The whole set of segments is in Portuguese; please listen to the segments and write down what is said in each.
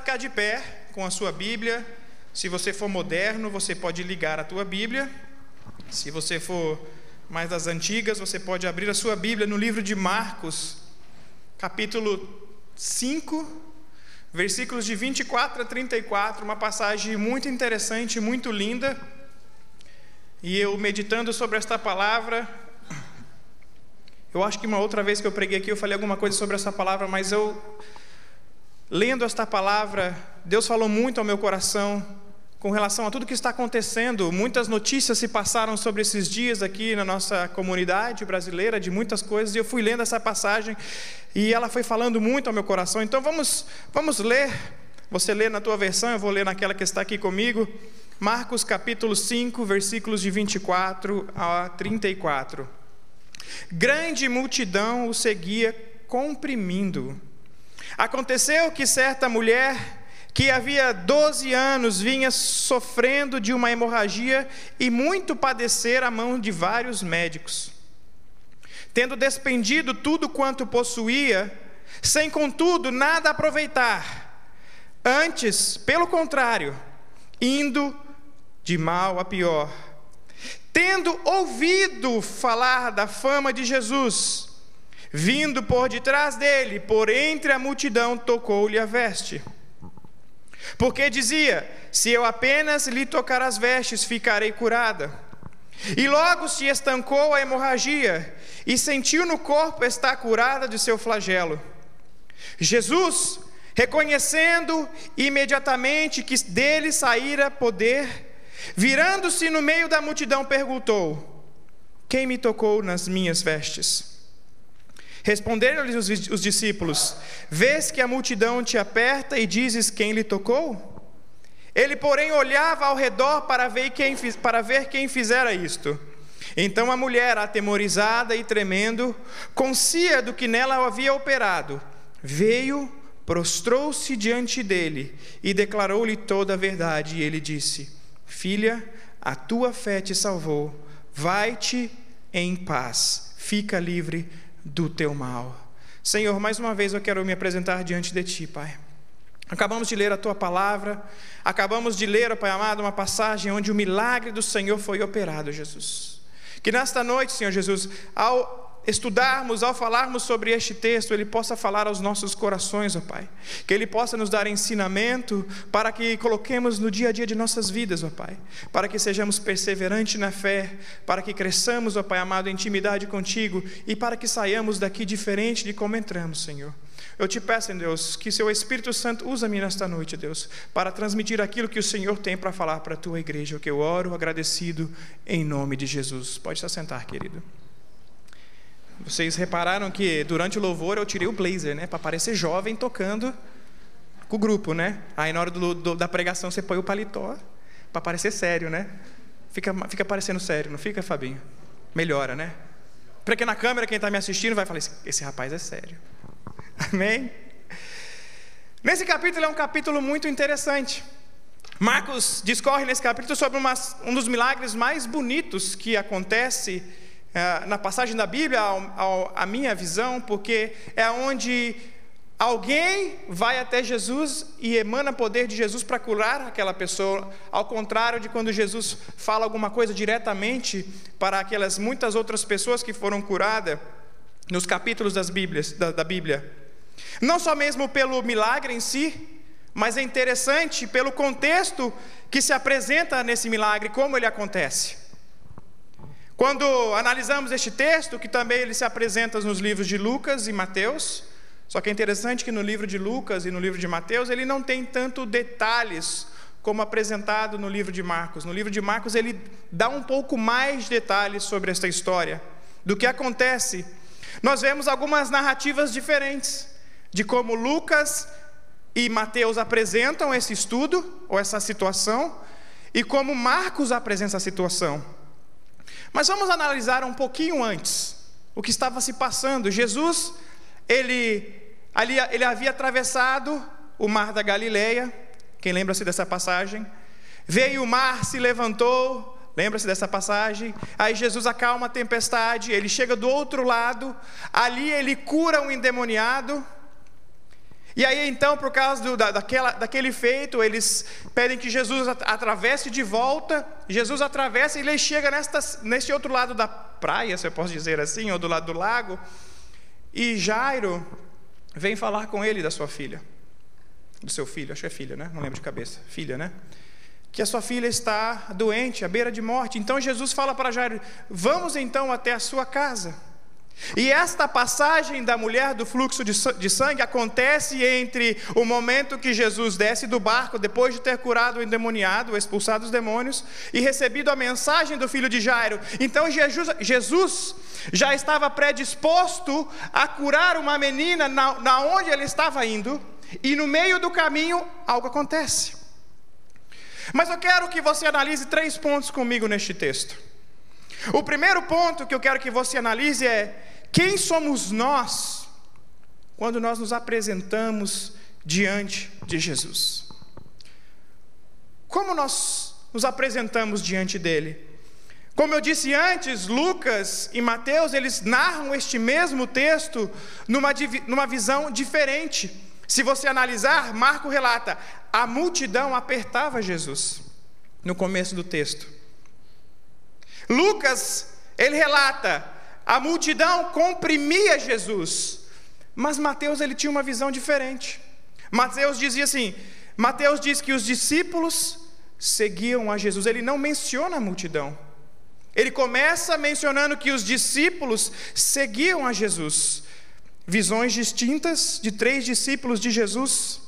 ficar de pé com a sua Bíblia. Se você for moderno, você pode ligar a tua Bíblia. Se você for mais das antigas, você pode abrir a sua Bíblia no livro de Marcos, capítulo 5, versículos de 24 a 34, uma passagem muito interessante, muito linda. E eu meditando sobre esta palavra, eu acho que uma outra vez que eu preguei aqui, eu falei alguma coisa sobre essa palavra, mas lendo esta palavra, Deus falou muito ao meu coração com relação a tudo que está acontecendo. Muitas notícias se passaram sobre esses dias aqui na nossa comunidade brasileira, de muitas coisas, e eu fui lendo essa passagem, e ela foi falando muito ao meu coração. Então vamos ler, você lê na tua versão, eu vou ler naquela que está aqui comigo, Marcos capítulo 5, versículos de 24 a 34. Grande multidão o seguia comprimindo. Aconteceu que certa mulher, que havia 12 anos, vinha sofrendo de uma hemorragia e muito padecer à mão de vários médicos, tendo despendido tudo quanto possuía, sem contudo nada aproveitar, antes, pelo contrário, indo de mal a pior. Tendo ouvido falar da fama de Jesus, vindo por detrás dele, por entre a multidão, tocou-lhe a veste. Porque dizia: se eu apenas lhe tocar as vestes, ficarei curada. E logo se estancou a hemorragia, e sentiu no corpo estar curada de seu flagelo. Jesus, reconhecendo imediatamente que dele saíra poder, virando-se no meio da multidão, perguntou: quem me tocou nas minhas vestes? Responderam-lhe os discípulos: vês que a multidão te aperta e dizes quem lhe tocou? Ele, porém, olhava ao redor para ver quem fizera isto. Então a mulher, atemorizada e tremendo, consciente do que nela havia operado, veio, prostrou-se diante dele e declarou-lhe toda a verdade. E ele disse: filha, a tua fé te salvou, vai-te em paz, fica livre do teu mal. Senhor, mais uma vez eu quero me apresentar diante de Ti, Pai. Acabamos de ler a Tua palavra, acabamos de ler, Pai amado, uma passagem onde o milagre do Senhor foi operado, Jesus. Que nesta noite, Senhor Jesus, ao estudarmos, ao falarmos sobre este texto, Ele possa falar aos nossos corações, ó Pai. Que Ele possa nos dar ensinamento para que coloquemos no dia a dia de nossas vidas, ó Pai. Para que sejamos perseverantes na fé, para que cresçamos, ó Pai amado, em intimidade contigo e para que saiamos daqui diferente de como entramos, Senhor. Eu te peço, Deus, que Seu Espírito Santo usa-me nesta noite, Deus, para transmitir aquilo que o Senhor tem para falar para a Tua igreja, o que eu oro agradecido em nome de Jesus. Pode se assentar, querido. Vocês repararam que durante o louvor eu tirei o blazer, né? Para parecer jovem tocando com o grupo, né? Aí na hora da pregação você põe o paletó para parecer sério, né? Fica parecendo sério, não fica, Fabinho? Melhora, né? Porque na câmera quem está me assistindo vai falar: esse rapaz é sério. Amém? Nesse capítulo é um capítulo muito interessante. Marcos discorre nesse capítulo sobre um dos milagres mais bonitos que acontece na passagem da Bíblia, a minha visão, porque é onde alguém vai até Jesus e emana poder de Jesus para curar aquela pessoa, ao contrário de quando Jesus fala alguma coisa diretamente para aquelas muitas outras pessoas que foram curadas nos capítulos da Bíblia. Não só mesmo pelo milagre em si, mas é interessante pelo contexto que se apresenta nesse milagre, como ele acontece. Quando analisamos este texto, que também ele se apresenta nos livros de Lucas e Mateus, só que é interessante que no livro de Lucas e no livro de Mateus, ele não tem tanto detalhes como apresentado no livro de Marcos. No livro de Marcos, ele dá um pouco mais de detalhes sobre esta história, do que acontece. Nós vemos algumas narrativas diferentes, de como Lucas e Mateus apresentam esse estudo, ou essa situação, e como Marcos apresenta a situação. Mas vamos analisar um pouquinho antes o que estava se passando. Jesus, ele havia atravessado o mar da Galileia. Quem lembra-se dessa passagem? Veio o mar, se levantou. Lembra-se dessa passagem? Aí Jesus acalma a tempestade. Ele chega do outro lado. Ali ele cura um endemoniado. E aí então, por causa daquele feito, eles pedem que Jesus atravesse de volta. Jesus atravessa e ele chega nesse outro lado da praia, se eu posso dizer assim, ou do lado do lago. E Jairo vem falar com ele da sua filha, do seu filho, acho que é filha, né? Não lembro de cabeça, filha, né? Que a sua filha está doente, à beira de morte. Então Jesus fala para Jairo: vamos então até a sua casa. E esta passagem da mulher do fluxo de sangue acontece entre o momento que Jesus desce do barco, depois de ter curado o endemoniado, expulsado os demônios, e recebido a mensagem do filho de Jairo. Então Jesus já estava predisposto a curar uma menina na onde ele estava indo, e no meio do caminho algo acontece. Mas eu quero que você analise 3 pontos comigo neste texto. O primeiro ponto que eu quero que você analise é: quem somos nós quando nós nos apresentamos diante de Jesus? Como nós nos apresentamos diante dele? Como eu disse antes, Lucas e Mateus, eles narram este mesmo texto numa visão diferente. Se você analisar, Marcos relata: a multidão apertava Jesus, no começo do texto. Lucas, ele relata: a multidão comprimia Jesus. Mas Mateus, ele tinha uma visão diferente. Mateus dizia assim: Mateus diz que os discípulos seguiam a Jesus. Ele não menciona a multidão. Ele começa mencionando que os discípulos seguiam a Jesus. Visões distintas de 3 discípulos de Jesus.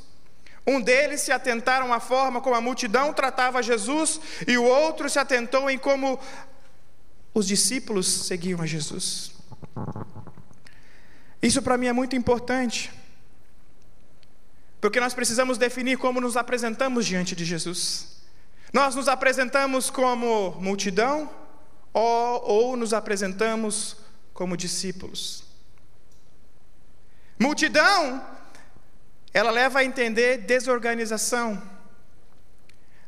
Um deles se atentaram à forma como a multidão tratava Jesus, e o outro se atentou em como os discípulos seguiam a Jesus. Isso para mim é muito importante, porque nós precisamos definir como nos apresentamos diante de Jesus. Nós nos apresentamos como multidão ou nos apresentamos como discípulos? Multidão, ela leva a entender desorganização.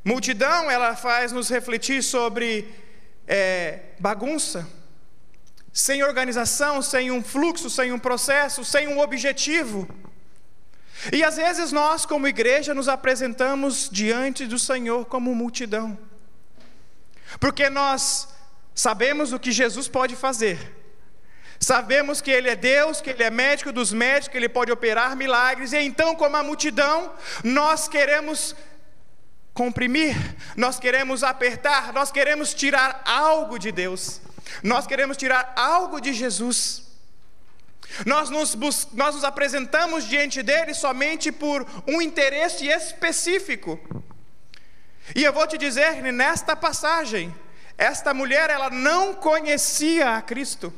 Multidão, ela faz nos refletir sobre bagunça, sem organização, sem um fluxo, sem um processo, sem um objetivo. E às vezes nós, como igreja, nos apresentamos diante do Senhor como multidão, porque nós sabemos o que Jesus pode fazer, sabemos que Ele é Deus, que Ele é médico dos médicos, que Ele pode operar milagres, e então, como a multidão, nós queremos comprimir, nós queremos apertar, nós queremos tirar algo de Deus, nós queremos tirar algo de Jesus. Nós nos apresentamos diante dele somente por um interesse específico. E eu vou te dizer que nesta passagem, esta mulher, ela não conhecia a Cristo,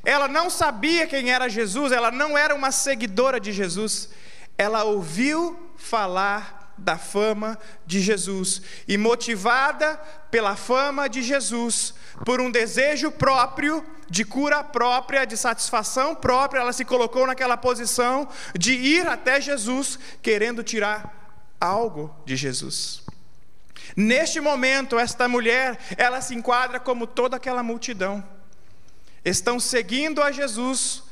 ela não sabia quem era Jesus, ela não era uma seguidora de Jesus, ela ouviu falar da fama de Jesus, e motivada pela fama de Jesus, por um desejo próprio, de cura própria, de satisfação própria, ela se colocou naquela posição de ir até Jesus, querendo tirar algo de Jesus. Neste momento, esta mulher, ela se enquadra como toda aquela multidão. Estão seguindo a Jesus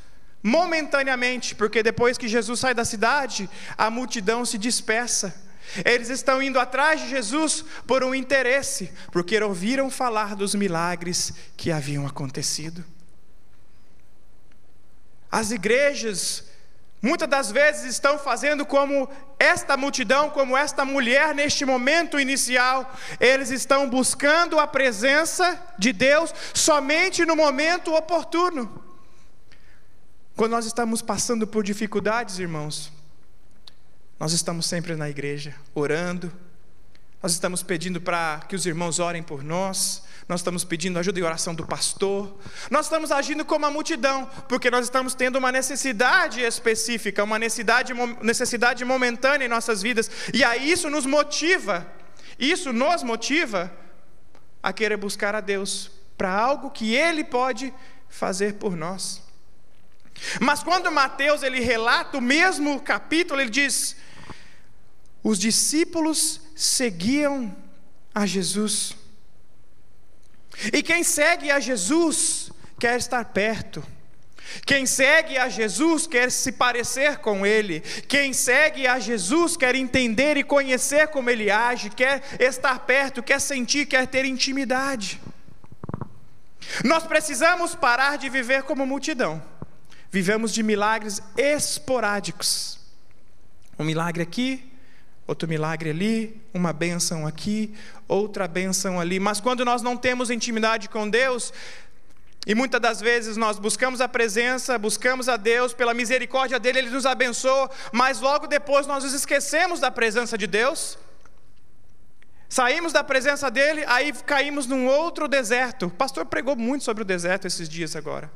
momentaneamente, porque depois que Jesus sai da cidade, a multidão se dispersa. Eles estão indo atrás de Jesus por um interesse, porque ouviram falar dos milagres que haviam acontecido. As igrejas, muitas das vezes, estão fazendo como esta multidão, como esta mulher neste momento inicial. Eles estão buscando a presença de Deus somente no momento oportuno. Quando nós estamos passando por dificuldades, irmãos, nós estamos sempre na igreja, orando. Nós estamos pedindo para que os irmãos orem por nós. Nós estamos pedindo ajuda e oração do pastor. Nós estamos agindo como a multidão, porque nós estamos tendo uma necessidade específica, uma necessidade momentânea em nossas vidas. E aí isso nos motiva a querer buscar a Deus para algo que Ele pode fazer por nós. Mas quando Mateus ele relata o mesmo capítulo, ele diz: os discípulos seguiam a Jesus. E quem segue a Jesus quer estar perto. Quem segue a Jesus quer se parecer com Ele. Quem segue a Jesus quer entender e conhecer como Ele age, quer estar perto, quer sentir, quer ter intimidade. Nós precisamos parar de viver como multidão. Vivemos de milagres esporádicos. Um milagre aqui, outro milagre ali, uma bênção aqui, outra bênção ali. Mas quando nós não temos intimidade com Deus, e muitas das vezes nós buscamos a presença, buscamos a Deus, pela misericórdia dEle, Ele nos abençoa, mas logo depois nós nos esquecemos da presença de Deus, saímos da presença dEle, aí caímos num outro deserto. O pastor pregou muito sobre o deserto esses dias agora.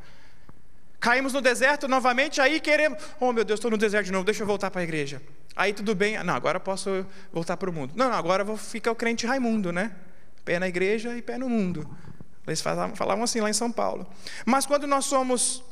Caímos no deserto novamente, aí queremos, oh meu Deus, estou no deserto de novo, deixa eu voltar para a igreja. Aí tudo bem, não, agora posso voltar para o mundo. Não, agora vou ficar o crente Raimundo, né? Pé na igreja e pé no mundo. Eles falavam assim lá em São Paulo. Mas quando nós somos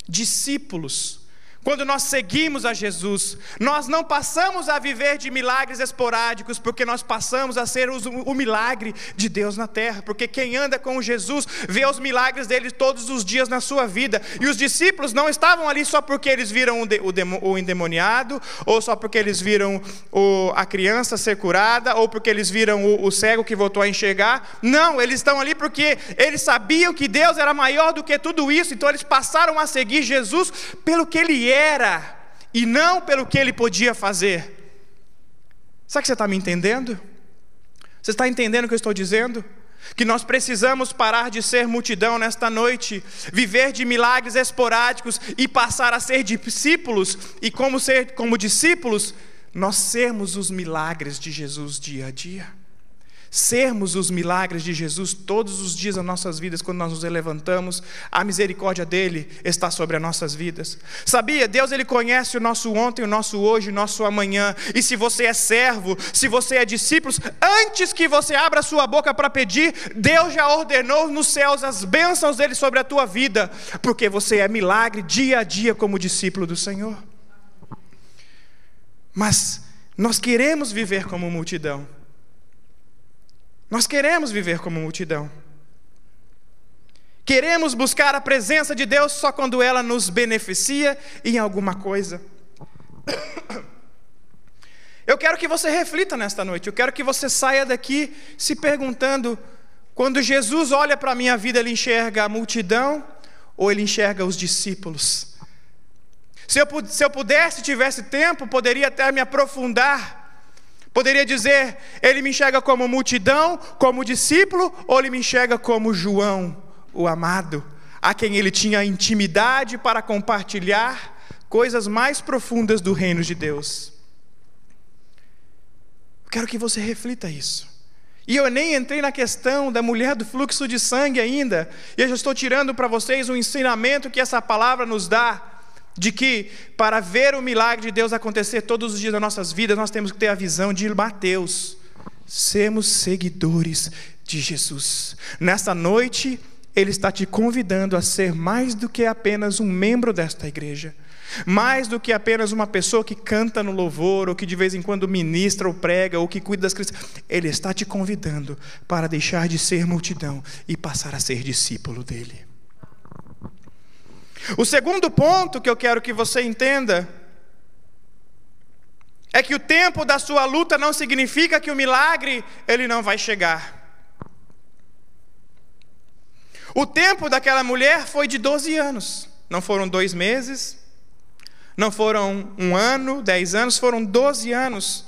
discípulos, quando nós seguimos a Jesus, nós não passamos a viver de milagres esporádicos, porque nós passamos a ser o milagre de Deus na terra. Porque quem anda com Jesus vê os milagres dele todos os dias na sua vida. E os discípulos não estavam ali só porque eles viram o endemoniado, ou só porque eles viram a criança ser curada, ou porque eles viram o cego que voltou a enxergar. Não, eles estão ali porque eles sabiam que Deus era maior do que tudo isso. Então eles passaram a seguir Jesus pelo que Ele era, e não pelo que Ele podia fazer. Sabe que você está me entendendo? Você está entendendo o que eu estou dizendo? Que nós precisamos parar de ser multidão nesta noite, viver de milagres esporádicos e passar a ser discípulos, e como discípulos, nós sermos os milagres de Jesus dia a dia. Sermos os milagres de Jesus todos os dias das nossas vidas. Quando nós nos levantamos, a misericórdia dEle está sobre as nossas vidas. Sabia? Deus, Ele conhece o nosso ontem, o nosso hoje, o nosso amanhã. E se você é servo, se você é discípulo, antes que você abra a sua boca para pedir, Deus já ordenou nos céus as bênçãos dEle sobre a tua vida, porque você é milagre dia a dia como discípulo do Senhor. Mas nós queremos viver como multidão. Nós queremos viver como multidão. Queremos buscar a presença de Deus só quando ela nos beneficia em alguma coisa. Eu quero que você reflita nesta noite. Eu quero que você saia daqui se perguntando: quando Jesus olha para a minha vida, Ele enxerga a multidão ou Ele enxerga os discípulos? Se eu pudesse, tivesse tempo, poderia até me aprofundar. Poderia dizer, Ele me enxerga como multidão, como discípulo, ou Ele me enxerga como João, o amado, a quem Ele tinha intimidade para compartilhar coisas mais profundas do reino de Deus. Eu quero que você reflita isso. E eu nem entrei na questão da mulher do fluxo de sangue ainda, e eu já estou tirando para vocês um ensinamento que essa palavra nos dá, de que para ver o milagre de Deus acontecer todos os dias das nossas vidas, nós temos que ter a visão de Mateus. Sermos seguidores de Jesus. Nesta noite, Ele está te convidando a ser mais do que apenas um membro desta igreja. Mais do que apenas uma pessoa que canta no louvor, ou que de vez em quando ministra ou prega, ou que cuida das crianças. Ele está te convidando para deixar de ser multidão e passar a ser discípulo dEle. O segundo ponto que eu quero que você entenda é que o tempo da sua luta não significa que o milagre ele não vai chegar. O tempo daquela mulher foi de 12 anos. Não foram 2 meses, não foram 1 ano, 10 anos, foram 12 anos.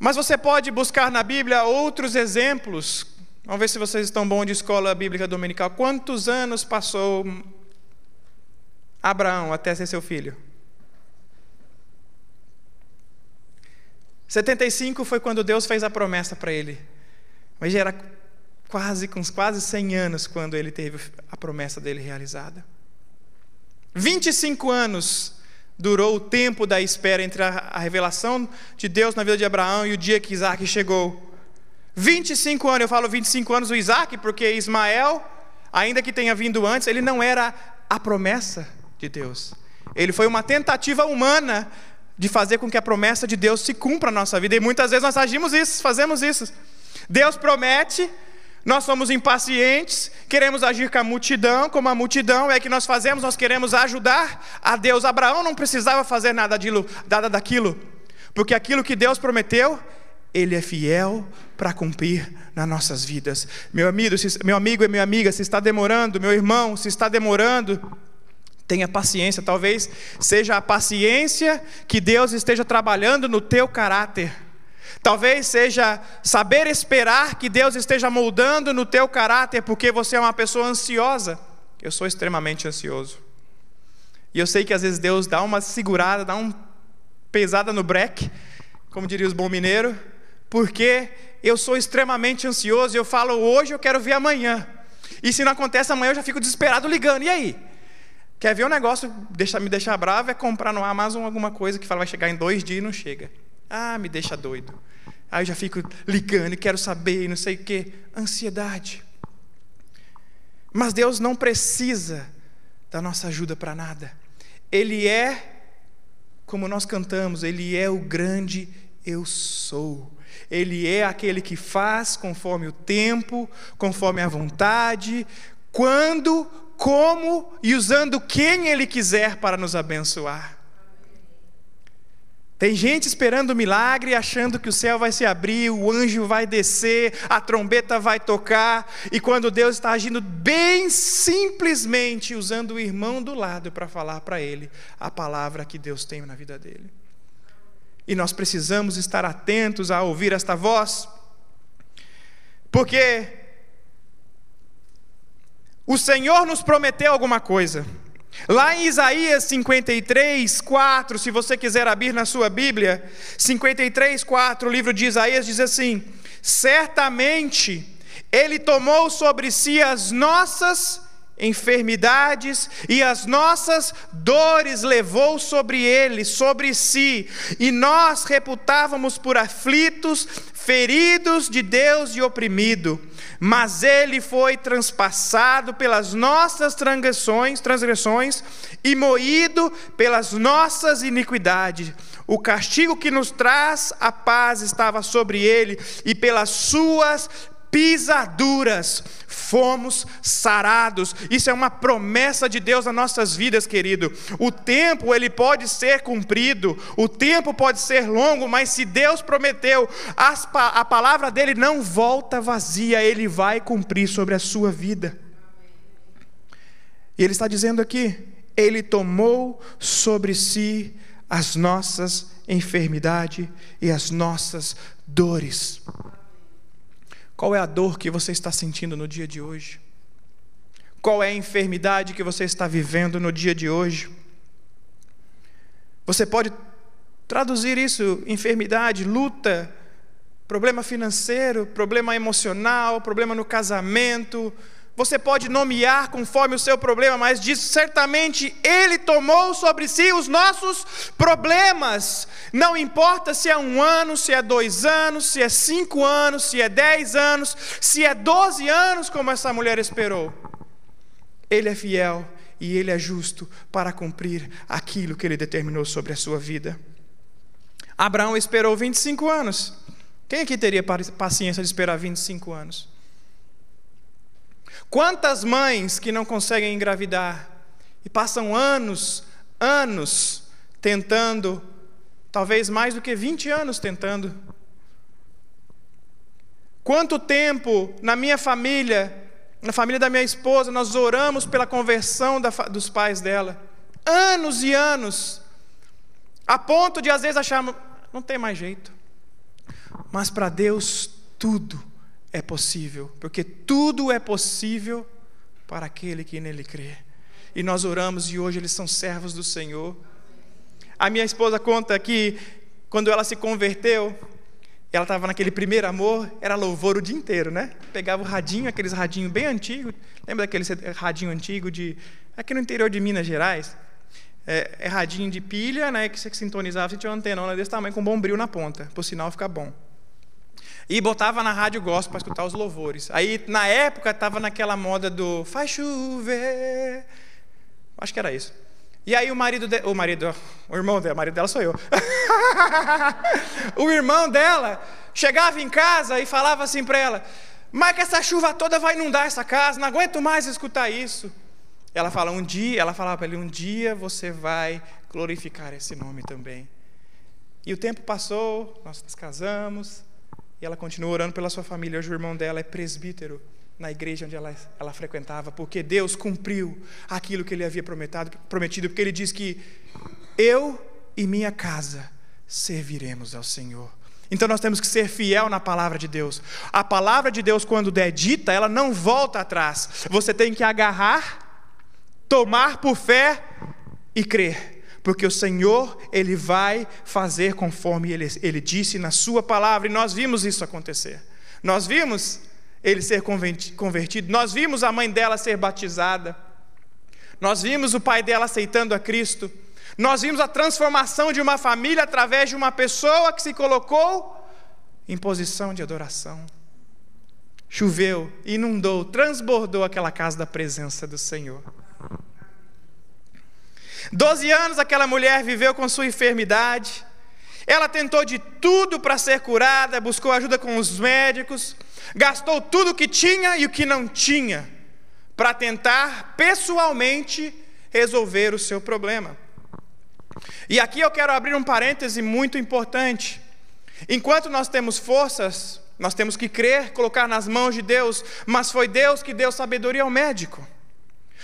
Mas você pode buscar na Bíblia outros exemplos. Vamos ver se vocês estão bons de escola bíblica dominical. Quantos anos passou Abraão até ser seu filho? 75 foi quando Deus fez a promessa para ele. Mas já era quase 100 anos quando ele teve a promessa dele realizada. 25 anos durou o tempo da espera entre a revelação de Deus na vida de Abraão e o dia que Isaac chegou. 25 anos, eu falo 25 anos do Isaac, porque Ismael, ainda que tenha vindo antes, ele não era a promessa de Deus. Ele foi uma tentativa humana de fazer com que a promessa de Deus se cumpra na nossa vida. E muitas vezes nós fazemos isso. Deus promete, Nós somos impacientes, queremos agir com a multidão, como a multidão é que nós fazemos, nós queremos ajudar a Deus. Abraão não precisava fazer nada daquilo, porque aquilo que Deus prometeu, Ele é fiel para cumprir nas nossas vidas. Meu amigo e minha amiga, se está demorando, meu irmão, se está demorando, tenha paciência. Talvez seja a paciência que Deus esteja trabalhando no teu caráter. Talvez seja saber esperar que Deus esteja moldando no teu caráter, porque você é uma pessoa ansiosa. Eu sou extremamente ansioso. E eu sei que às vezes Deus dá uma segurada, dá uma pesada no breque, como diria os bons mineiros, porque eu sou extremamente ansioso e eu falo, hoje eu quero ver amanhã. E se não acontece amanhã, eu já fico desesperado ligando. E aí? Quer ver um negócio, me deixar bravo, é comprar no Amazon alguma coisa que fala vai chegar em 2 dias e não chega. Ah, me deixa doido. Aí eu já fico ligando e quero saber e não sei o quê. Ansiedade. Mas Deus não precisa da nossa ajuda para nada. Ele é, como nós cantamos, Ele é o grande eu sou. Ele é aquele que faz conforme o tempo, conforme a vontade, quando, como e usando quem Ele quiser para nos abençoar. Tem gente esperando o milagre, achando que o céu vai se abrir, o anjo vai descer, a trombeta vai tocar, e quando Deus está agindo bem simplesmente, usando o irmão do lado para falar para ele a palavra que Deus tem na vida dele. E nós precisamos estar atentos a ouvir esta voz, porque o Senhor nos prometeu alguma coisa. Lá em Isaías 53, 4, se você quiser abrir na sua Bíblia, 53, 4, o livro de Isaías diz assim: certamente Ele tomou sobre si as nossas enfermidades e as nossas dores levou sobre Ele, sobre si, e nós reputávamos por aflitos, feridos de Deus e oprimido, mas Ele foi transpassado pelas nossas transgressões e moído pelas nossas iniquidades. O castigo que nos traz a paz estava sobre Ele, e pelas suas pisaduras fomos sarados. Isso é uma promessa de Deus nas nossas vidas, querido. O tempo ele pode ser cumprido, o tempo pode ser longo, mas se Deus prometeu, a palavra dele não volta vazia, ele vai cumprir sobre a sua vida. E ele está dizendo aqui, ele tomou sobre si as nossas enfermidades e as nossas dores. Qual é a dor que você está sentindo no dia de hoje? Qual é a enfermidade que você está vivendo no dia de hoje? Você pode traduzir isso, enfermidade, luta, problema financeiro, problema emocional, problema no casamento. Você pode nomear conforme o seu problema, mas diz certamente Ele tomou sobre si os nossos problemas. Não importa se é 1 ano, se é 2 anos, se é 5 anos, se é 10 anos, se é 12 anos, como essa mulher esperou. Ele é fiel e Ele é justo para cumprir aquilo que Ele determinou sobre a sua vida. Abraão esperou 25 anos. Quem aqui teria paciência de esperar 25 anos? Quantas mães que não conseguem engravidar e passam anos tentando, talvez mais do que 20 anos tentando. Quanto tempo na minha família, na família da minha esposa, nós oramos pela conversão dos pais dela. Anos e anos, a ponto de às vezes acharmos, não tem mais jeito. Mas para Deus tudo é possível, porque tudo é possível para aquele que nele crê. E nós oramos e hoje eles são servos do Senhor. A minha esposa conta que quando ela se converteu, ela estava naquele primeiro amor, era louvor o dia inteiro, né? Pegava o radinho, aqueles radinhos bem antigos. Lembra daquele radinho antigo aqui no interior de Minas Gerais? É radinho de pilha, né? Que você sintonizava, você tinha uma antenona desse tamanho com um bombril na ponta, para o sinal ficar bom. E botava na rádio gospel para escutar os louvores. Aí, na época, estava naquela moda do faz chover. Acho que era isso. E aí o irmão dela, o marido dela sou eu. O irmão dela chegava em casa e falava assim para ela: mas que essa chuva toda vai inundar essa casa, não aguento mais escutar isso. Ela falava para ele, um dia você vai glorificar esse nome também. E o tempo passou, nós nos casamos, e ela continuou orando pela sua família. Hoje o irmão dela é presbítero na igreja onde ela frequentava, porque Deus cumpriu aquilo que ele havia prometido, porque ele diz que eu e minha casa serviremos ao Senhor. Então nós temos que ser fiel na palavra de Deus. A palavra de Deus, quando é dita, ela não volta atrás. Você tem que agarrar, tomar por fé e crer, porque o Senhor, Ele vai fazer conforme Ele disse na sua palavra, e nós vimos isso acontecer. Nós vimos ele ser convertido, nós vimos a mãe dela ser batizada, nós vimos o pai dela aceitando a Cristo, nós vimos a transformação de uma família através de uma pessoa que se colocou em posição de adoração. Choveu, inundou, transbordou aquela casa da presença do Senhor. 12 anos aquela mulher viveu com sua enfermidade. Ela tentou de tudo para ser curada, buscou ajuda com os médicos, gastou tudo o que tinha e o que não tinha para tentar pessoalmente resolver o seu problema. E aqui eu quero abrir um parêntese muito importante. Enquanto nós temos forças, nós temos que crer, colocar nas mãos de Deus, mas foi Deus que deu sabedoria ao médico.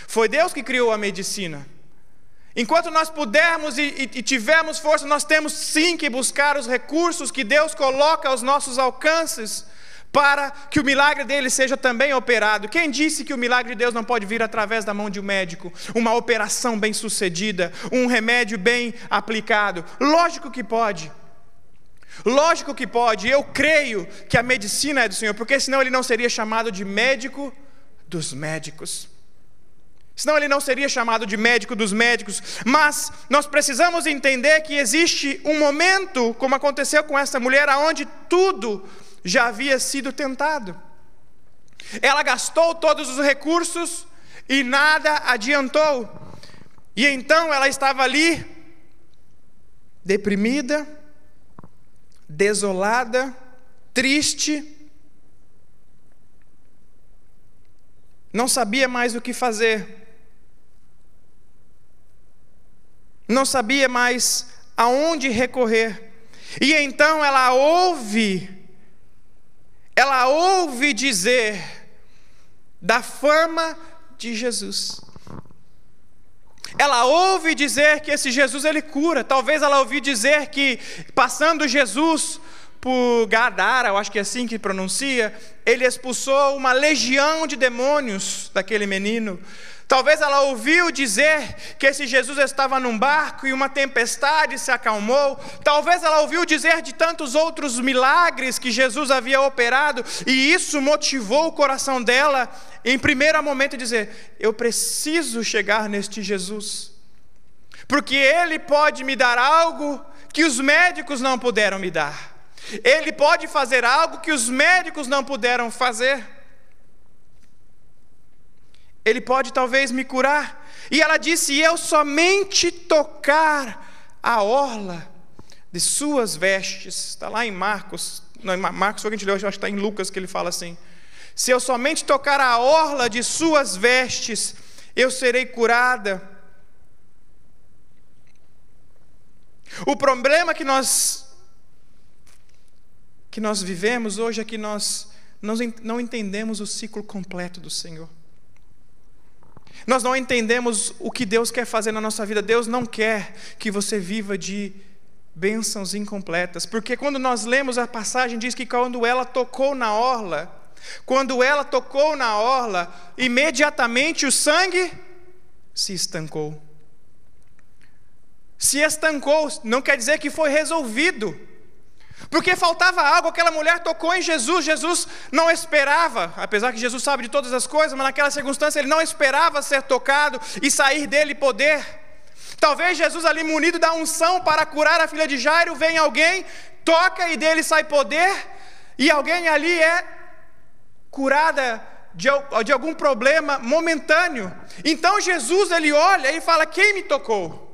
Foi Deus que criou a medicina. Enquanto nós pudermos e tivermos força, nós temos sim que buscar os recursos que Deus coloca aos nossos alcances para que o milagre dele seja também operado. Quem disse que o milagre de Deus não pode vir através da mão de um médico? Uma operação bem sucedida, um remédio bem aplicado? Lógico que pode. Lógico que pode. Eu creio que a medicina é do Senhor, porque senão ele não seria chamado de médico dos médicos. Senão ele não seria chamado de médico dos médicos. Mas nós precisamos entender que existe um momento, como aconteceu com essa mulher, onde tudo já havia sido tentado. Ela gastou todos os recursos e nada adiantou. E então ela estava ali, deprimida, desolada, triste, não sabia mais o que fazer, não sabia mais aonde recorrer. E então ela ouve dizer da fama de Jesus. Ela ouve dizer que esse Jesus ele cura. Talvez ela ouviu dizer que passando Jesus por Gadara, eu acho que é assim que pronuncia, ele expulsou uma legião de demônios daquele menino. Talvez ela ouviu dizer que esse Jesus estava num barco e uma tempestade se acalmou. Talvez ela ouviu dizer de tantos outros milagres que Jesus havia operado, e isso motivou o coração dela, em primeiro momento, a dizer: eu preciso chegar neste Jesus, porque Ele pode me dar algo que os médicos não puderam me dar. Ele pode fazer algo que os médicos não puderam fazer. Ele pode talvez me curar. E ela disse: eu somente tocar a orla de suas vestes. Está lá em Marcos. Não, em Marcos foi o que a gente leu, acho que está em Lucas que ele fala assim: se eu somente tocar a orla de suas vestes, eu serei curada. O problema que nós vivemos hoje é que nós não entendemos o ciclo completo do Senhor. Nós não entendemos o que Deus quer fazer na nossa vida. Deus não quer que você viva de bênçãos incompletas, porque quando nós lemos a passagem, diz que quando ela tocou na orla, imediatamente o sangue se estancou. Se estancou não quer dizer que foi resolvido, porque faltava algo. Aquela mulher tocou em Jesus. Jesus não esperava, apesar que Jesus sabe de todas as coisas, mas naquela circunstância ele não esperava ser tocado e sair dele poder. Talvez Jesus ali munido da unção para curar a filha de Jairo, vem alguém, toca e dele sai poder, e alguém ali é curada de algum problema momentâneo. Então Jesus ele olha e fala: quem me tocou?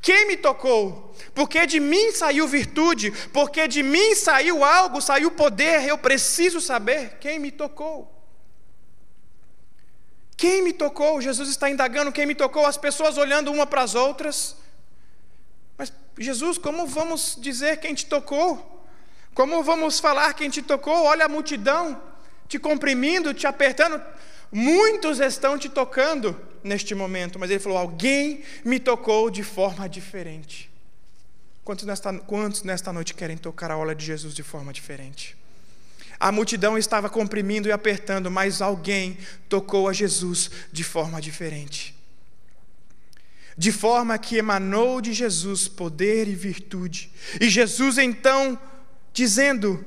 Quem me tocou? Porque de mim saiu virtude, porque de mim saiu algo, saiu poder. Eu preciso saber quem me tocou. Quem me tocou? Jesus está indagando quem me tocou, as pessoas olhando uma para as outras. Mas Jesus, como vamos dizer quem te tocou? Como vamos falar quem te tocou? Olha a multidão te comprimindo, te apertando. Muitos estão te tocando neste momento. Mas ele falou, alguém me tocou de forma diferente. Quantos nesta noite querem tocar a orla de Jesus de forma diferente? A multidão estava comprimindo e apertando, mas alguém tocou a Jesus de forma diferente. De forma que emanou de Jesus poder e virtude. E Jesus então, dizendo,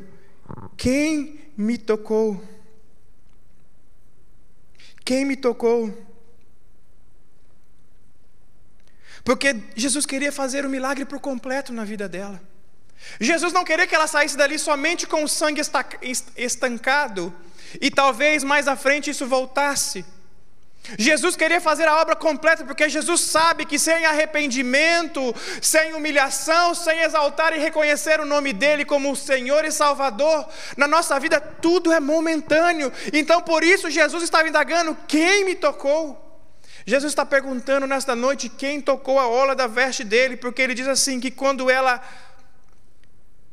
quem me tocou? Quem me tocou? Porque Jesus queria fazer o milagre por completo na vida dela. Jesus não queria que ela saísse dali somente com o sangue estancado, e talvez mais à frente isso voltasse. Jesus queria fazer a obra completa, porque Jesus sabe que sem arrependimento, sem humilhação, sem exaltar e reconhecer o nome dEle como Senhor e Salvador, na nossa vida tudo é momentâneo. Então por isso Jesus estava indagando, quem me tocou? Jesus está perguntando nesta noite quem tocou a orla da veste dele, porque ele diz assim, que quando ela,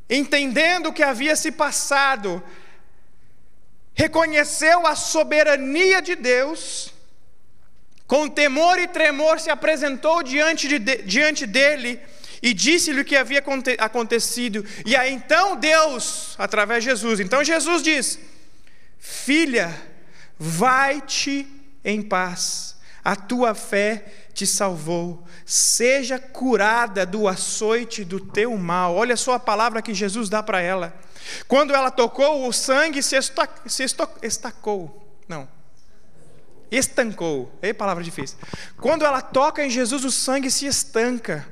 entendendo o que havia se passado, reconheceu a soberania de Deus, com temor e tremor se apresentou diante dele e disse-lhe o que havia acontecido. E aí então Deus, através de Jesus, então Jesus diz, filha, vai-te em paz, a tua fé te salvou, seja curada do açoite do teu mal. Olha só a palavra que Jesus dá para ela. Quando ela tocou, o sangue estancou. É palavra difícil. Quando ela toca em Jesus, o sangue se estanca.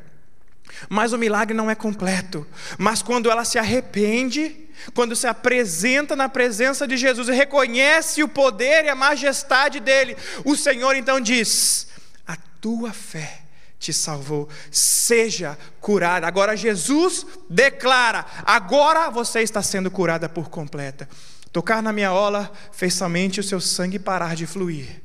Mas o milagre não é completo. Mas quando ela se arrepende, quando se apresenta na presença de Jesus e reconhece o poder e a majestade dele, o Senhor então diz, a tua fé te salvou, seja curada. Agora Jesus declara, agora você está sendo curada por completa. Tocar na minha orla fez somente o seu sangue parar de fluir,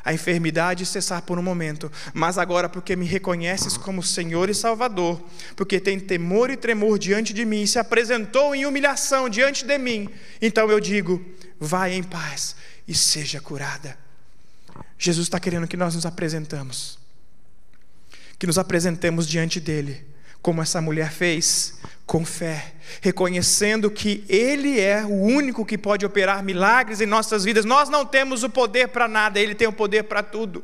a enfermidade cessar por um momento, mas agora porque me reconheces como Senhor e Salvador, porque tem temor e tremor diante de mim, e se apresentou em humilhação diante de mim, então eu digo, vai em paz e seja curada. Jesus está querendo que nós nos apresentemos diante dele, como essa mulher fez, com fé, reconhecendo que Ele é o único que pode operar milagres em nossas vidas. Nós não temos o poder para nada, Ele tem o poder para tudo.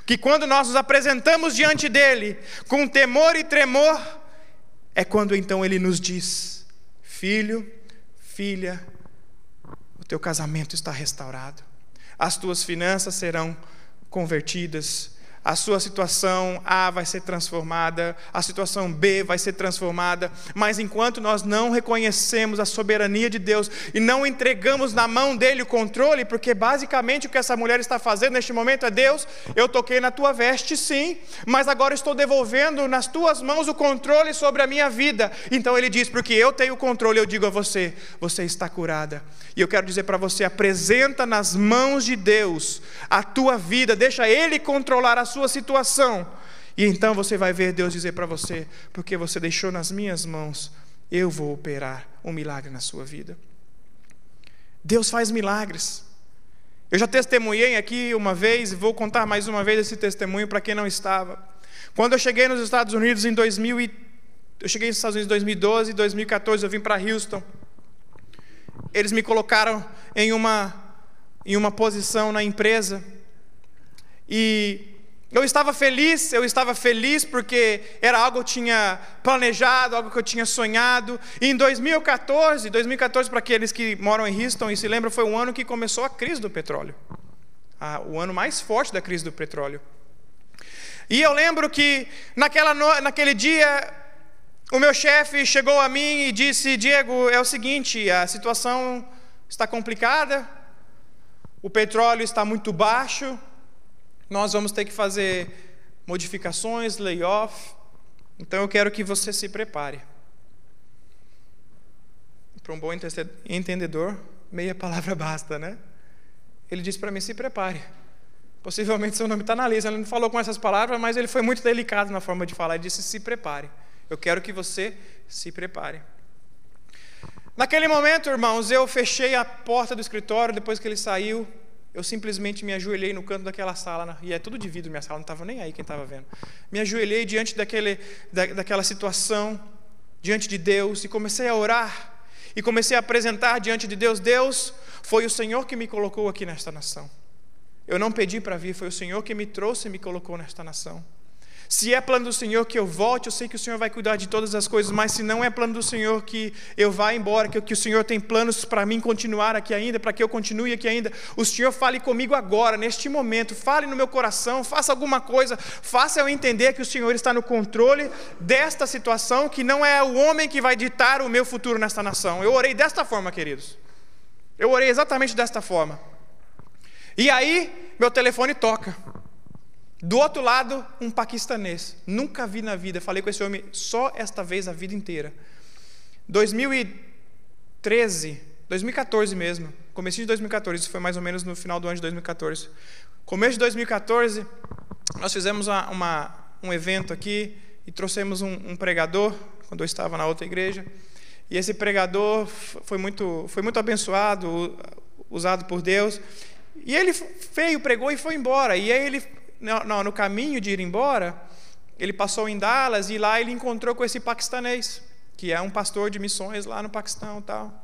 Que quando nós nos apresentamos diante dEle, com temor e tremor, é quando então Ele nos diz, filho, filha, o teu casamento está restaurado, as tuas finanças serão convertidas, a sua situação A vai ser transformada, a situação B vai ser transformada, mas enquanto nós não reconhecemos a soberania de Deus e não entregamos na mão dele o controle, porque basicamente o que essa mulher está fazendo neste momento é, Deus, eu toquei na tua veste sim, mas agora estou devolvendo nas tuas mãos o controle sobre a minha vida. Então ele diz, porque eu tenho o controle, eu digo a você, você está curada. E eu quero dizer para você, apresenta nas mãos de Deus a tua vida, deixa Ele controlar a sua situação, e então você vai ver Deus dizer para você, porque você deixou nas minhas mãos, eu vou operar um milagre na sua vida. Deus faz milagres. Eu já testemunhei aqui uma vez, e vou contar mais uma vez esse testemunho para quem não estava. Quando eu cheguei nos Estados Unidos em 2012, 2014 eu vim para Houston. Eles me colocaram em uma posição na empresa, e eu estava feliz porque era algo que eu tinha planejado, algo que eu tinha sonhado. E em 2014 para aqueles que moram em Houston e se lembram, foi um ano que começou a crise do petróleo, o ano mais forte da crise do petróleo. E eu lembro que naquele dia, o meu chefe chegou a mim e disse, Diego, é o seguinte, a situação está complicada, o petróleo está muito baixo, nós vamos ter que fazer modificações, layoff, Então eu quero que você se prepare. Para um bom entendedor, meia palavra basta, né? Ele disse para mim, se prepare. Possivelmente seu nome está na lista. Ele não falou com essas palavras, mas ele foi muito delicado na forma de falar. Ele disse, se prepare. Eu quero que você se prepare. Naquele momento, irmãos, eu fechei a porta do escritório, depois que ele saiu, eu simplesmente me ajoelhei no canto daquela sala, e é tudo de vidro minha sala, não estava nem aí quem estava vendo. Me ajoelhei diante daquela situação, diante de Deus, e comecei a orar, e comecei a apresentar diante de Deus, Deus, foi o Senhor que me colocou aqui nesta nação. Eu não pedi para vir, foi o Senhor que me trouxe e me colocou nesta nação. Se é plano do Senhor que eu volte, eu sei que o Senhor vai cuidar de todas as coisas, mas se não é plano do Senhor que eu vá embora, que o Senhor tem planos para mim continuar aqui ainda, para que eu continue aqui ainda, o Senhor fale comigo agora, neste momento, fale no meu coração, faça alguma coisa, faça eu entender que o Senhor está no controle desta situação, que não é o homem que vai ditar o meu futuro nesta nação. Eu orei desta forma, queridos. Eu orei exatamente desta forma. E aí, meu telefone toca. Do outro lado, um paquistanês. Nunca vi na vida. Falei com esse homem só esta vez a vida inteira. 2014 mesmo. Comecinho de 2014. Isso foi mais ou menos no final do ano de 2014. Começo de 2014, nós fizemos um evento aqui e trouxemos um pregador, quando eu estava na outra igreja. E esse pregador foi muito abençoado, usado por Deus. E ele veio, pregou e foi embora. E aí ele... no caminho de ir embora, ele passou em Dallas e lá ele encontrou com esse paquistanês, que é um pastor de missões lá no Paquistão e tal.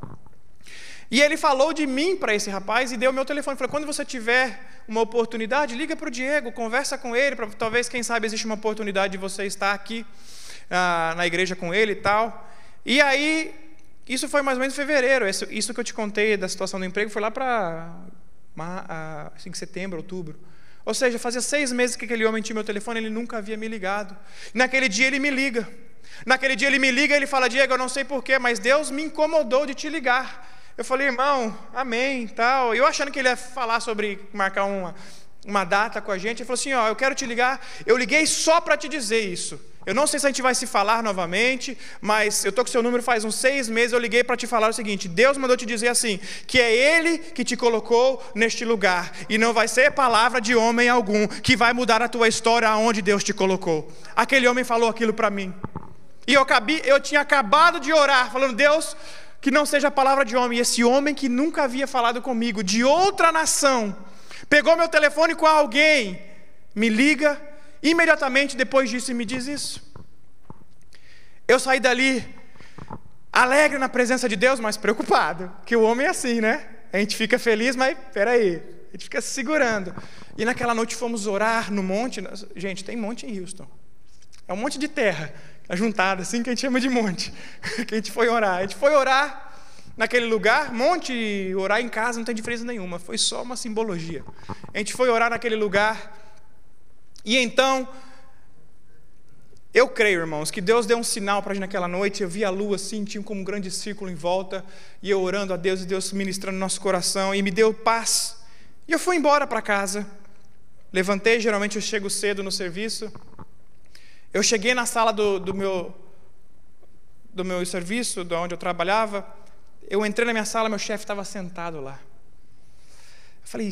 E ele falou de mim para esse rapaz e deu meu telefone. Falou, quando você tiver uma oportunidade, liga para o Diego, conversa com ele, talvez, quem sabe, existe uma oportunidade de você estar aqui na igreja com ele e tal. E aí, isso foi mais ou menos em fevereiro. Isso que eu te contei da situação do emprego foi lá para setembro, outubro. Ou seja, fazia 6 meses que aquele homem tinha meu telefone, ele nunca havia me ligado. Naquele dia ele me liga. Ele fala, Diego, eu não sei porquê, mas Deus me incomodou de te ligar. Eu falei, irmão, amém, tal. Eu achando que ele ia falar sobre marcar uma data com a gente. Ele falou assim, eu quero te ligar. Eu liguei só para te dizer isso. Eu não sei se a gente vai se falar novamente, mas eu estou com seu número faz uns 6 meses, eu liguei para te falar o seguinte, Deus mandou te dizer assim, que é Ele que te colocou neste lugar, e não vai ser palavra de homem algum, que vai mudar a tua história aonde Deus te colocou. Aquele homem falou aquilo para mim, e eu tinha acabado de orar, falando, Deus, que não seja palavra de homem, e esse homem que nunca havia falado comigo, de outra nação, pegou meu telefone com alguém, me liga, imediatamente depois disso e me diz isso. Eu saí dali alegre na presença de Deus, mas preocupado, que o homem é assim, né? A gente fica feliz, mas peraí, a gente fica se segurando. E naquela noite fomos orar no monte. Gente, tem monte em Houston. É um monte de terra ajuntada, assim que a gente chama de monte. Que a gente foi orar. A gente foi orar naquele lugar, monte, orar em casa não tem diferença nenhuma, foi só uma simbologia. A gente foi orar naquele lugar. E então, eu creio, irmãos, que Deus deu um sinal para a gente naquela noite. Eu vi a lua assim, tinha como um grande círculo em volta, e eu orando a Deus, e Deus ministrando no nosso coração, e me deu paz. E eu fui embora para casa. Levantei, geralmente eu chego cedo no serviço. Eu cheguei na sala do meu serviço, de onde eu trabalhava. Eu entrei na minha sala, meu chefe estava sentado lá. Eu falei,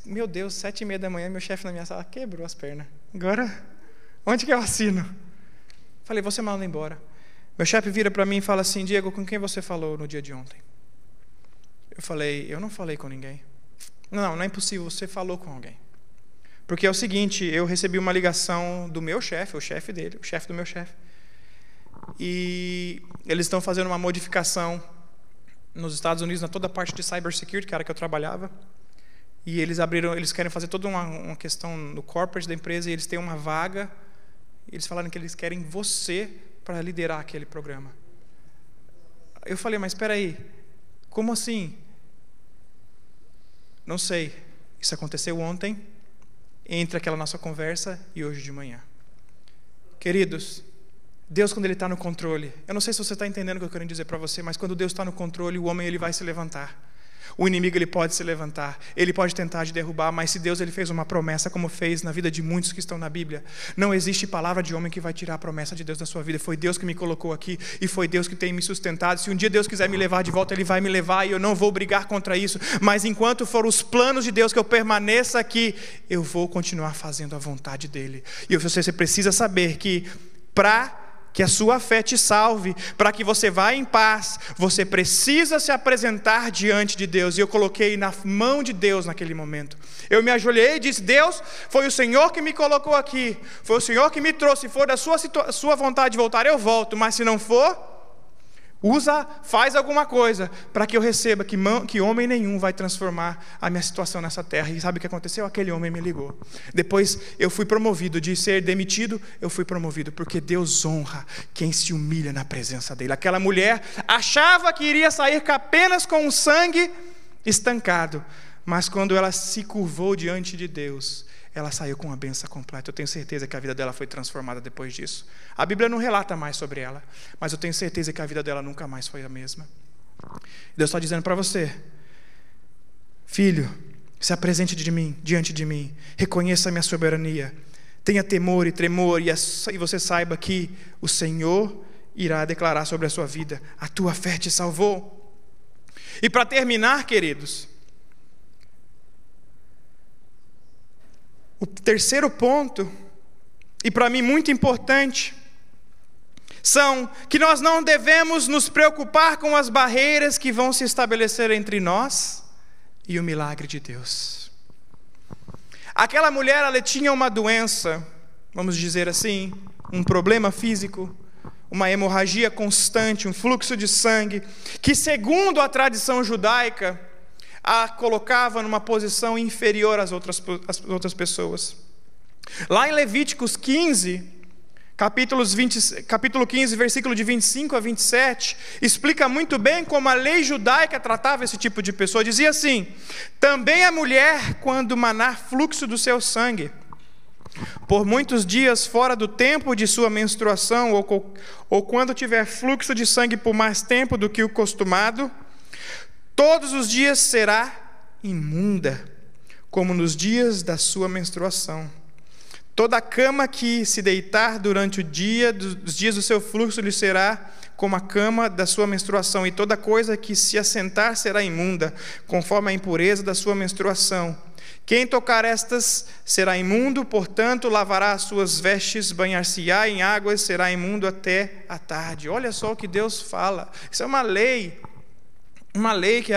meu Deus, 7h30 da manhã, meu chefe na minha sala quebrou as pernas. Agora, onde que eu assino? Falei, você manda embora. Meu chefe vira para mim e fala assim, Diego, com quem você falou no dia de ontem? Eu falei, eu não falei com ninguém. Não é impossível, você falou com alguém. Porque é o seguinte, eu recebi uma ligação do meu chefe, o chefe dele, o chefe do meu chefe. E eles estão fazendo uma modificação nos Estados Unidos, na toda a parte de cybersecurity, que era que eu trabalhava. E eles querem fazer toda uma questão no corporate da empresa, e eles têm uma vaga, e eles falaram que eles querem você para liderar aquele programa. Eu falei, mas espera aí, como assim? Não sei, isso aconteceu ontem, entre aquela nossa conversa e hoje de manhã. Queridos, Deus, quando Ele está no controle, eu não sei se você está entendendo o que eu quero dizer para você, mas quando Deus está no controle, o homem ele vai se levantar. O inimigo ele pode se levantar, ele pode tentar te derrubar, mas se Deus ele fez uma promessa, como fez na vida de muitos que estão na Bíblia, não existe palavra de homem que vai tirar a promessa de Deus da sua vida. Foi Deus que me colocou aqui e foi Deus que tem me sustentado. Se um dia Deus quiser me levar de volta, Ele vai me levar e eu não vou brigar contra isso, mas enquanto for os planos de Deus que eu permaneça aqui, eu vou continuar fazendo a vontade dEle. E você precisa saber que para que a sua fé te salve, para que você vá em paz, você precisa se apresentar diante de Deus. E eu coloquei na mão de Deus naquele momento. Eu me ajoelhei e disse: Deus, foi o Senhor que me colocou aqui, foi o Senhor que me trouxe. Se for da sua vontade de voltar, eu volto, mas se não for, faz alguma coisa para que eu receba que homem nenhum vai transformar a minha situação nessa terra. E sabe o que aconteceu? Aquele homem me ligou. Depois eu fui promovido, de ser demitido, eu fui promovido, porque Deus honra quem se humilha na presença dEle. Aquela mulher achava que iria sair apenas com o sangue estancado, mas quando ela se curvou diante de Deus, ela saiu com a bênção completa. Eu tenho certeza que a vida dela foi transformada depois disso. A Bíblia não relata mais sobre ela, mas eu tenho certeza que a vida dela nunca mais foi a mesma. Deus está dizendo para você: filho, se apresente diante de mim, reconheça a minha soberania, tenha temor e tremor, e você saiba que o Senhor irá declarar sobre a sua vida: a tua fé te salvou. E para terminar, queridos, o terceiro ponto, e para mim muito importante, são que nós não devemos nos preocupar com as barreiras que vão se estabelecer entre nós e o milagre de Deus. Aquela mulher, ela tinha uma doença, vamos dizer assim, um problema físico, uma hemorragia constante, um fluxo de sangue, que segundo a tradição judaica, a colocava numa posição inferior às outras pessoas. Lá em Levíticos 15, capítulo 15, versículo de 25 a 27, explica muito bem como a lei judaica tratava esse tipo de pessoa. Dizia assim: também a mulher, quando manar fluxo do seu sangue, por muitos dias fora do tempo de sua menstruação, ou quando tiver fluxo de sangue por mais tempo do que o costumado, todos os dias será imunda, como nos dias da sua menstruação. Toda cama que se deitar durante os dias do seu fluxo lhe será como a cama da sua menstruação, e toda coisa que se assentar será imunda, conforme a impureza da sua menstruação. Quem tocar estas será imundo, portanto lavará as suas vestes, banhar-se-á em águas, será imundo até a tarde. Olha só o que Deus fala. Isso é uma lei que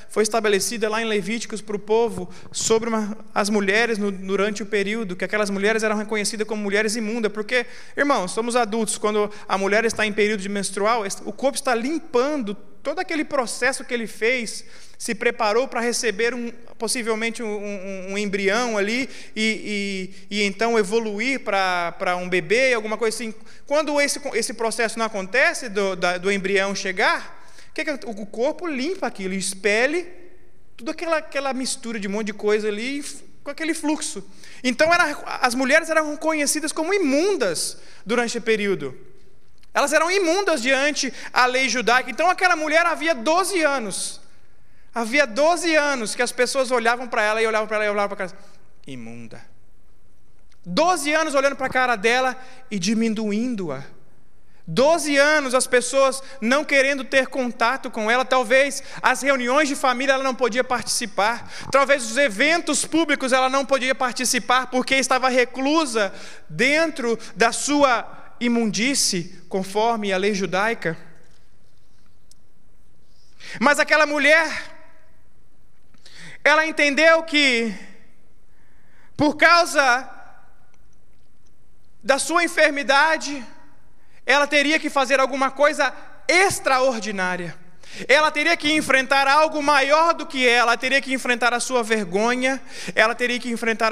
foi estabelecida lá em Levíticos para o povo sobre as mulheres durante o período, que aquelas mulheres eram reconhecidas como mulheres imundas, porque, irmãos, somos adultos, quando a mulher está em período de menstrual, o corpo está limpando todo aquele processo que ele fez, se preparou para receber possivelmente um embrião ali, e então evoluir para um bebê, alguma coisa assim. Quando esse processo não acontece, do embrião chegar, o corpo limpa aquilo, expele toda aquela mistura de um monte de coisa ali, com aquele fluxo. Então as mulheres eram conhecidas como imundas durante esse período. Elas eram imundas diante a lei judaica. Então aquela mulher havia 12 anos que as pessoas olhavam para ela e olhavam para a cara, imunda. 12 anos olhando para a cara dela e diminuindo-a. 12 anos as pessoas não querendo ter contato com ela. Talvez as reuniões de família ela não podia participar. Talvez os eventos públicos ela não podia participar, porque estava reclusa dentro da sua imundície, conforme a lei judaica. Mas aquela mulher, ela entendeu que, por causa da sua enfermidade, ela teria que fazer alguma coisa extraordinária. Ela teria que enfrentar algo maior do que ela teria que enfrentar a sua vergonha, ela teria que enfrentar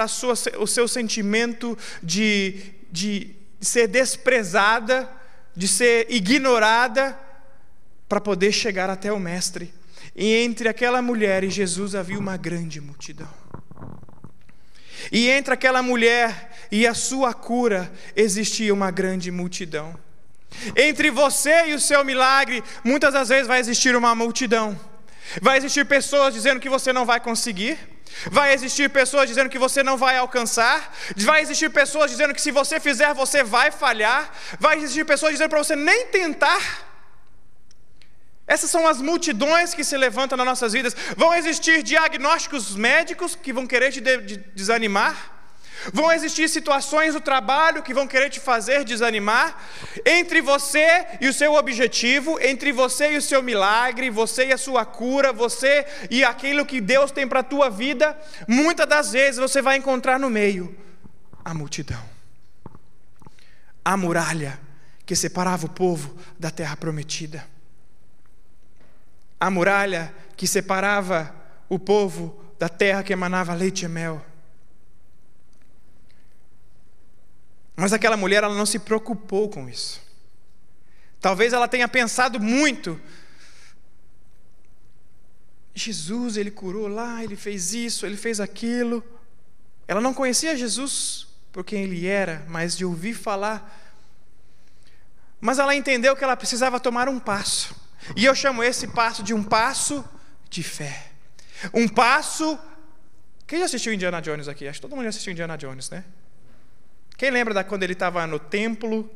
o seu sentimento de ser desprezada, de ser ignorada, para poder chegar até o Mestre. E entre aquela mulher e Jesus havia uma grande multidão. E entre aquela mulher e a sua cura existia uma grande multidão. Entre você e o seu milagre, muitas das vezes vai existir uma multidão. Vai existir pessoas dizendo que você não vai conseguir. Vai existir pessoas dizendo que você não vai alcançar. Vai existir pessoas dizendo que se você fizer, você vai falhar. Vai existir pessoas dizendo para você nem tentar. Essas são as multidões que se levantam nas nossas vidas. Vão existir diagnósticos médicos que vão querer te desanimar. Vão existir situações do trabalho que vão querer te fazer desanimar. Entre você e o seu objetivo, entre você e o seu milagre, você e a sua cura, você e aquilo que Deus tem para a tua vida, muitas das vezes você vai encontrar no meio a multidão. A muralha que separava o povo da terra prometida. A muralha que separava o povo da terra que emanava leite e mel. Mas aquela mulher, ela não se preocupou com isso. Talvez ela tenha pensado muito. Jesus, ele curou lá, ele fez isso, ele fez aquilo. Ela não conhecia Jesus por quem ele era, mas de ouvir falar. Mas ela entendeu que ela precisava tomar um passo. E eu chamo esse passo de um passo de fé. Um passo... Quem já assistiu Indiana Jones aqui? Acho que todo mundo já assistiu Indiana Jones, né? Quem lembra quando ele estava no templo,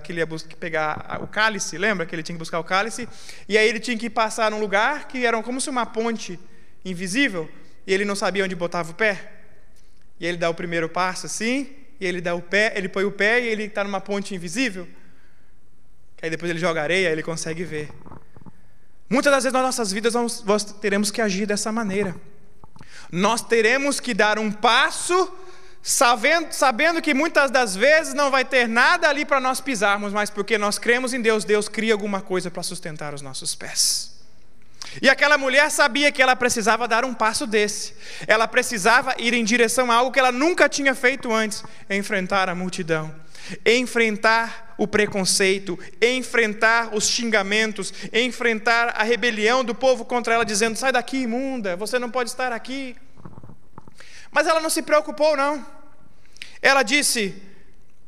que ele ia pegar o cálice? Lembra que ele tinha que buscar o cálice? E aí ele tinha que passar num lugar que era como se uma ponte invisível, e ele não sabia onde botava o pé. E ele dá o primeiro passo assim, e ele dá o pé, ele põe o pé e ele está numa ponte invisível. Aí depois ele joga areia, ele consegue ver. Muitas das vezes nas nossas vidas nós teremos que agir dessa maneira. Nós teremos que dar um passo, sabendo que muitas das vezes não vai ter nada ali para nós pisarmos, mas porque nós cremos em Deus, Deus cria alguma coisa para sustentar os nossos pés. E aquela mulher sabia que ela precisava dar um passo desse. Ela precisava ir em direção a algo que ela nunca tinha feito antes, enfrentar a multidão, enfrentar o preconceito, enfrentar os xingamentos, enfrentar a rebelião do povo contra ela, dizendo: sai daqui, imunda, você não pode estar aqui. Mas ela não se preocupou, não. Ela disse: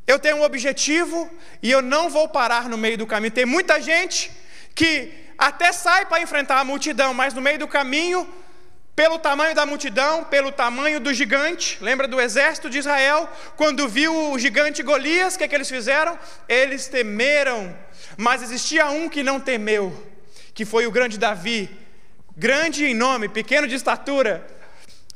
eu tenho um objetivo e eu não vou parar no meio do caminho. Tem muita gente que até sai para enfrentar a multidão, mas no meio do caminho, pelo tamanho da multidão, pelo tamanho do gigante, lembra do exército de Israel? Quando viu o gigante Golias, o que eles fizeram? Eles temeram, mas existia um que não temeu, que foi o grande Davi, grande em nome, pequeno de estatura,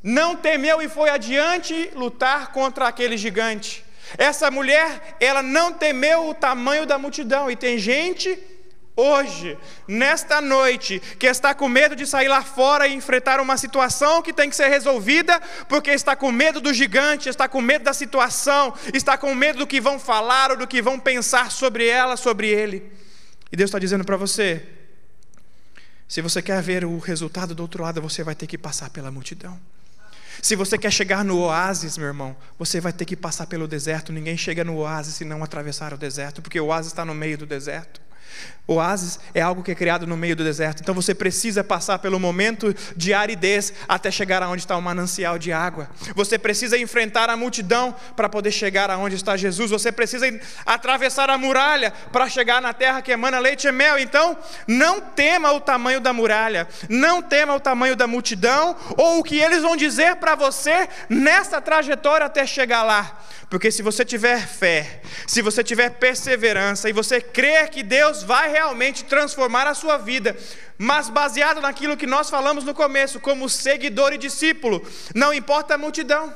não temeu e foi adiante lutar contra aquele gigante. Essa mulher, ela não temeu o tamanho da multidão, e tem gente hoje, nesta noite, que está com medo de sair lá fora e enfrentar uma situação que tem que ser resolvida, porque está com medo do gigante, está com medo da situação, está com medo do que vão falar ou do que vão pensar sobre ela, sobre ele. E Deus está dizendo para você: se você quer ver o resultado do outro lado, você vai ter que passar pela multidão. Se você quer chegar no oásis, meu irmão, você vai ter que passar pelo deserto. Ninguém chega no oásis se não atravessar o deserto, porque o oásis está no meio do deserto. O oásis é algo que é criado no meio do deserto. Então você precisa passar pelo momento de aridez até chegar aonde está o manancial de água. Você precisa enfrentar a multidão para poder chegar aonde está Jesus. Você precisa atravessar a muralha para chegar na terra que emana leite e mel. Então não tema o tamanho da muralha, não tema o tamanho da multidão ou o que eles vão dizer para você nessa trajetória até chegar lá. Porque se você tiver fé, se você tiver perseverança e você crer que Deus vai realmente transformar a sua vida, mas baseado naquilo que nós falamos no começo, como seguidor e discípulo, não importa a multidão,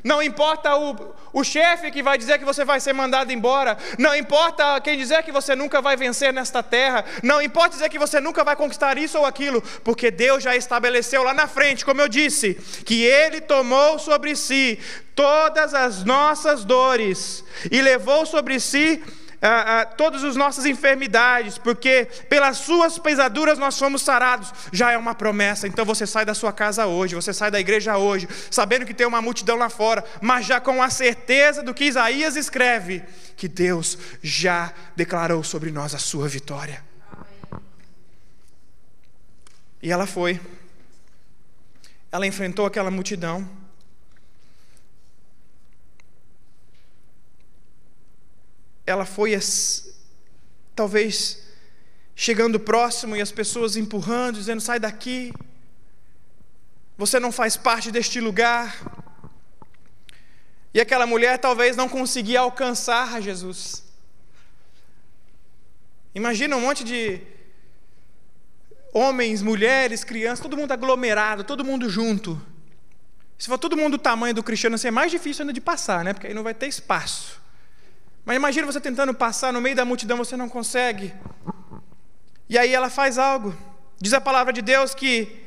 não importa o chefe que vai dizer que você vai ser mandado embora, não importa quem dizer que você nunca vai vencer nesta terra, não importa dizer que você nunca vai conquistar isso ou aquilo, porque Deus já estabeleceu lá na frente, como eu disse, que Ele tomou sobre si todas as nossas dores e levou sobre si todas as nossas enfermidades, porque pelas suas pisaduras nós fomos sarados. Já é uma promessa. Então você sai da sua casa hoje, você sai da igreja hoje, sabendo que tem uma multidão lá fora, mas já com a certeza do que Isaías escreve, que Deus já declarou sobre nós a sua vitória. E ela foi, ela enfrentou aquela multidão. Ela foi talvez chegando próximo e as pessoas empurrando, dizendo: sai daqui, você não faz parte deste lugar. E aquela mulher talvez não conseguia alcançar a Jesus. Imagina um monte de homens, mulheres, crianças, todo mundo aglomerado, todo mundo junto. Se for todo mundo do tamanho do Cristiano, assim, é mais difícil ainda de passar, né? Porque aí não vai ter espaço. Mas imagina você tentando passar no meio da multidão, você não consegue. E aí ela faz algo. Diz a palavra de Deus que,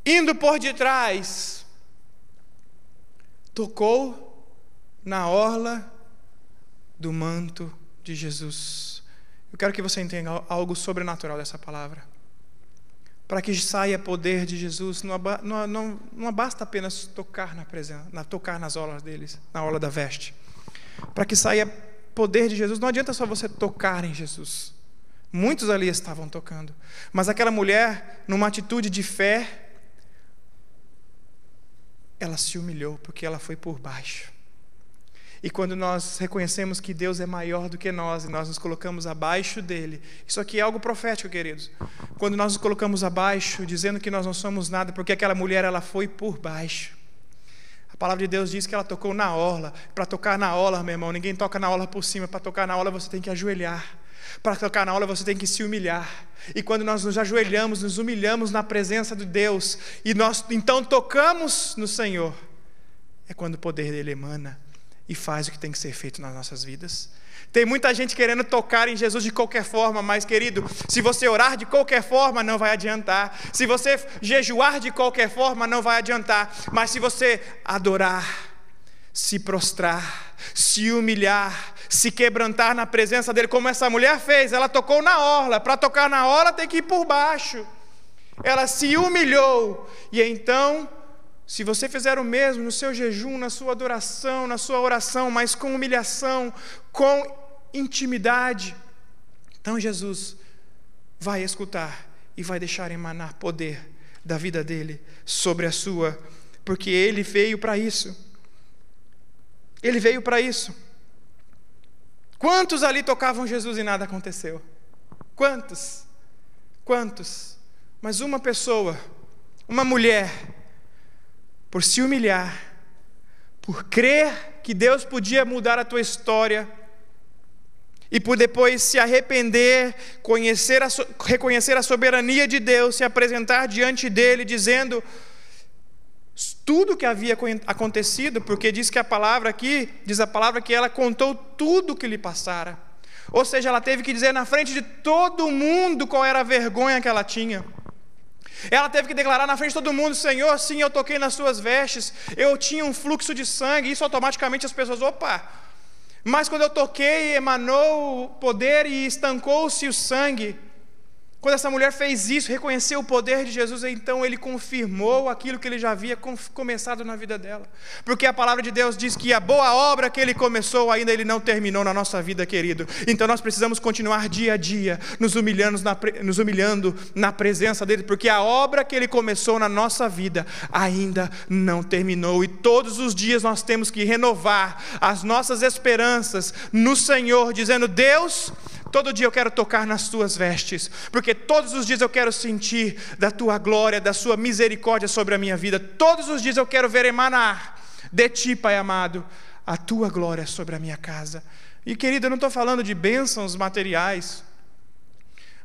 indo por detrás, tocou na orla do manto de Jesus. Eu quero que você entenda algo sobrenatural dessa palavra. Para que saia poder de Jesus, não basta apenas tocar na presença, tocar nas orlas deles, na orla da veste. Para que saia poder de Jesus, não adianta só você tocar em Jesus. Muitos ali estavam tocando. Mas aquela mulher, numa atitude de fé, ela se humilhou, porque ela foi por baixo. E quando nós reconhecemos que Deus é maior do que nós, e nós nos colocamos abaixo dele, isso aqui é algo profético, queridos. Quando nós nos colocamos abaixo, dizendo que nós não somos nada, porque aquela mulher, ela foi por baixo. A palavra de Deus diz que ela tocou na orla. Para tocar na orla, meu irmão, ninguém toca na orla por cima. Para tocar na orla você tem que ajoelhar. Para tocar na orla você tem que se humilhar. E quando nós nos ajoelhamos, nos humilhamos na presença de Deus, e nós então tocamos no Senhor, é quando o poder dele emana e faz o que tem que ser feito nas nossas vidas. Tem muita gente querendo tocar em Jesus de qualquer forma, mas, querido, se você orar de qualquer forma, não vai adiantar. Se você jejuar de qualquer forma, não vai adiantar. Mas se você adorar, se prostrar, se humilhar, se quebrantar na presença dele, como essa mulher fez, ela tocou na orla. Para tocar na orla tem que ir por baixo. Ela se humilhou, e então, se você fizer o mesmo no seu jejum, na sua adoração, na sua oração, mas com humilhação, com intimidade, então Jesus vai escutar e vai deixar emanar poder da vida dele sobre a sua, porque ele veio para isso. Ele veio para isso. Quantos ali tocavam Jesus e nada aconteceu? Quantos? Quantos? Mas uma pessoa, uma mulher, por se humilhar, por crer que Deus podia mudar a tua história, e por depois se arrepender, reconhecer a soberania de Deus, se apresentar diante dele, dizendo tudo o que havia acontecido, porque diz a palavra que ela contou tudo o que lhe passara. Ou seja, ela teve que dizer na frente de todo mundo qual era a vergonha que ela tinha. Ela teve que declarar na frente de todo mundo: Senhor, sim, eu toquei nas suas vestes, eu tinha um fluxo de sangue. Isso automaticamente as pessoas, opa, mas quando eu toquei, emanou o poder e estancou-se o sangue. Quando essa mulher fez isso, reconheceu o poder de Jesus, então ele confirmou aquilo que ele já havia começado na vida dela. Porque a palavra de Deus diz que a boa obra que ele começou, ainda ele não terminou na nossa vida, querido. Então nós precisamos continuar dia a dia, nos humilhando na presença dele, porque a obra que ele começou na nossa vida, ainda não terminou. E todos os dias nós temos que renovar as nossas esperanças no Senhor, dizendo: Deus, todo dia eu quero tocar nas tuas vestes, porque todos os dias eu quero sentir da tua glória, da sua misericórdia sobre a minha vida. Todos os dias eu quero ver emanar de ti, Pai amado, a tua glória sobre a minha casa. E, querido, eu não estou falando de bênçãos materiais.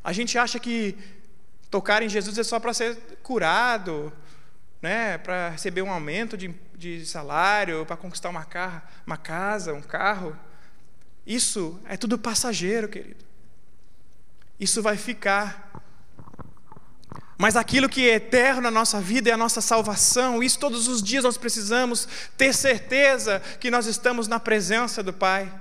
A gente acha que tocar em Jesus é só para ser curado, né? Para receber um aumento de salário, para conquistar uma casa, um carro. Isso é tudo passageiro, querido. Isso vai ficar. Mas aquilo que é eterno na nossa vida é a nossa salvação. Isso todos os dias nós precisamos ter certeza que nós estamos na presença do Pai.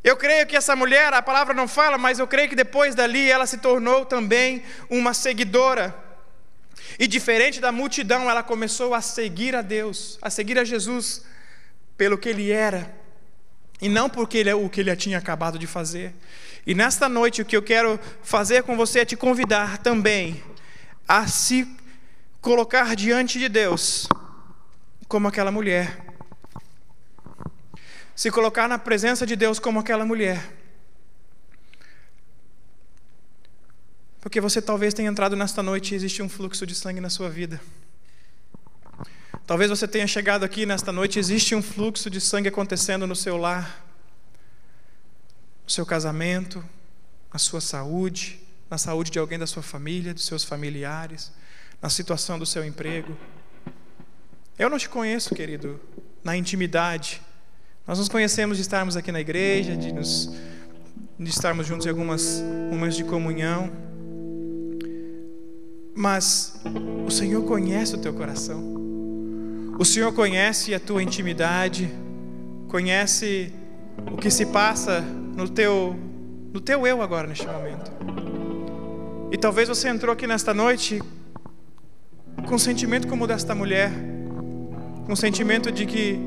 Eu creio que essa mulher, a palavra não fala, mas eu creio que depois dali ela se tornou também uma seguidora. E diferente da multidão, ela começou a seguir a Deus, a seguir a Jesus pelo que Ele era, e não porque o que ele tinha acabado de fazer. E nesta noite o que eu quero fazer com você é te convidar também a se colocar diante de Deus como aquela mulher. Se colocar na presença de Deus como aquela mulher. Porque você talvez tenha entrado nesta noite e existe um fluxo de sangue na sua vida. Talvez você tenha chegado aqui nesta noite e existe um fluxo de sangue acontecendo no seu lar, no seu casamento, na sua saúde, na saúde de alguém da sua família, dos seus familiares, na situação do seu emprego. Eu não te conheço, querido, na intimidade. Nós nos conhecemos de estarmos aqui na igreja, de estarmos juntos em algumas momentos de comunhão. Mas o Senhor conhece o teu coração. O Senhor conhece a tua intimidade, conhece o que se passa no teu eu agora, neste momento. E talvez você entrou aqui nesta noite com um sentimento como o desta mulher, com um sentimento de que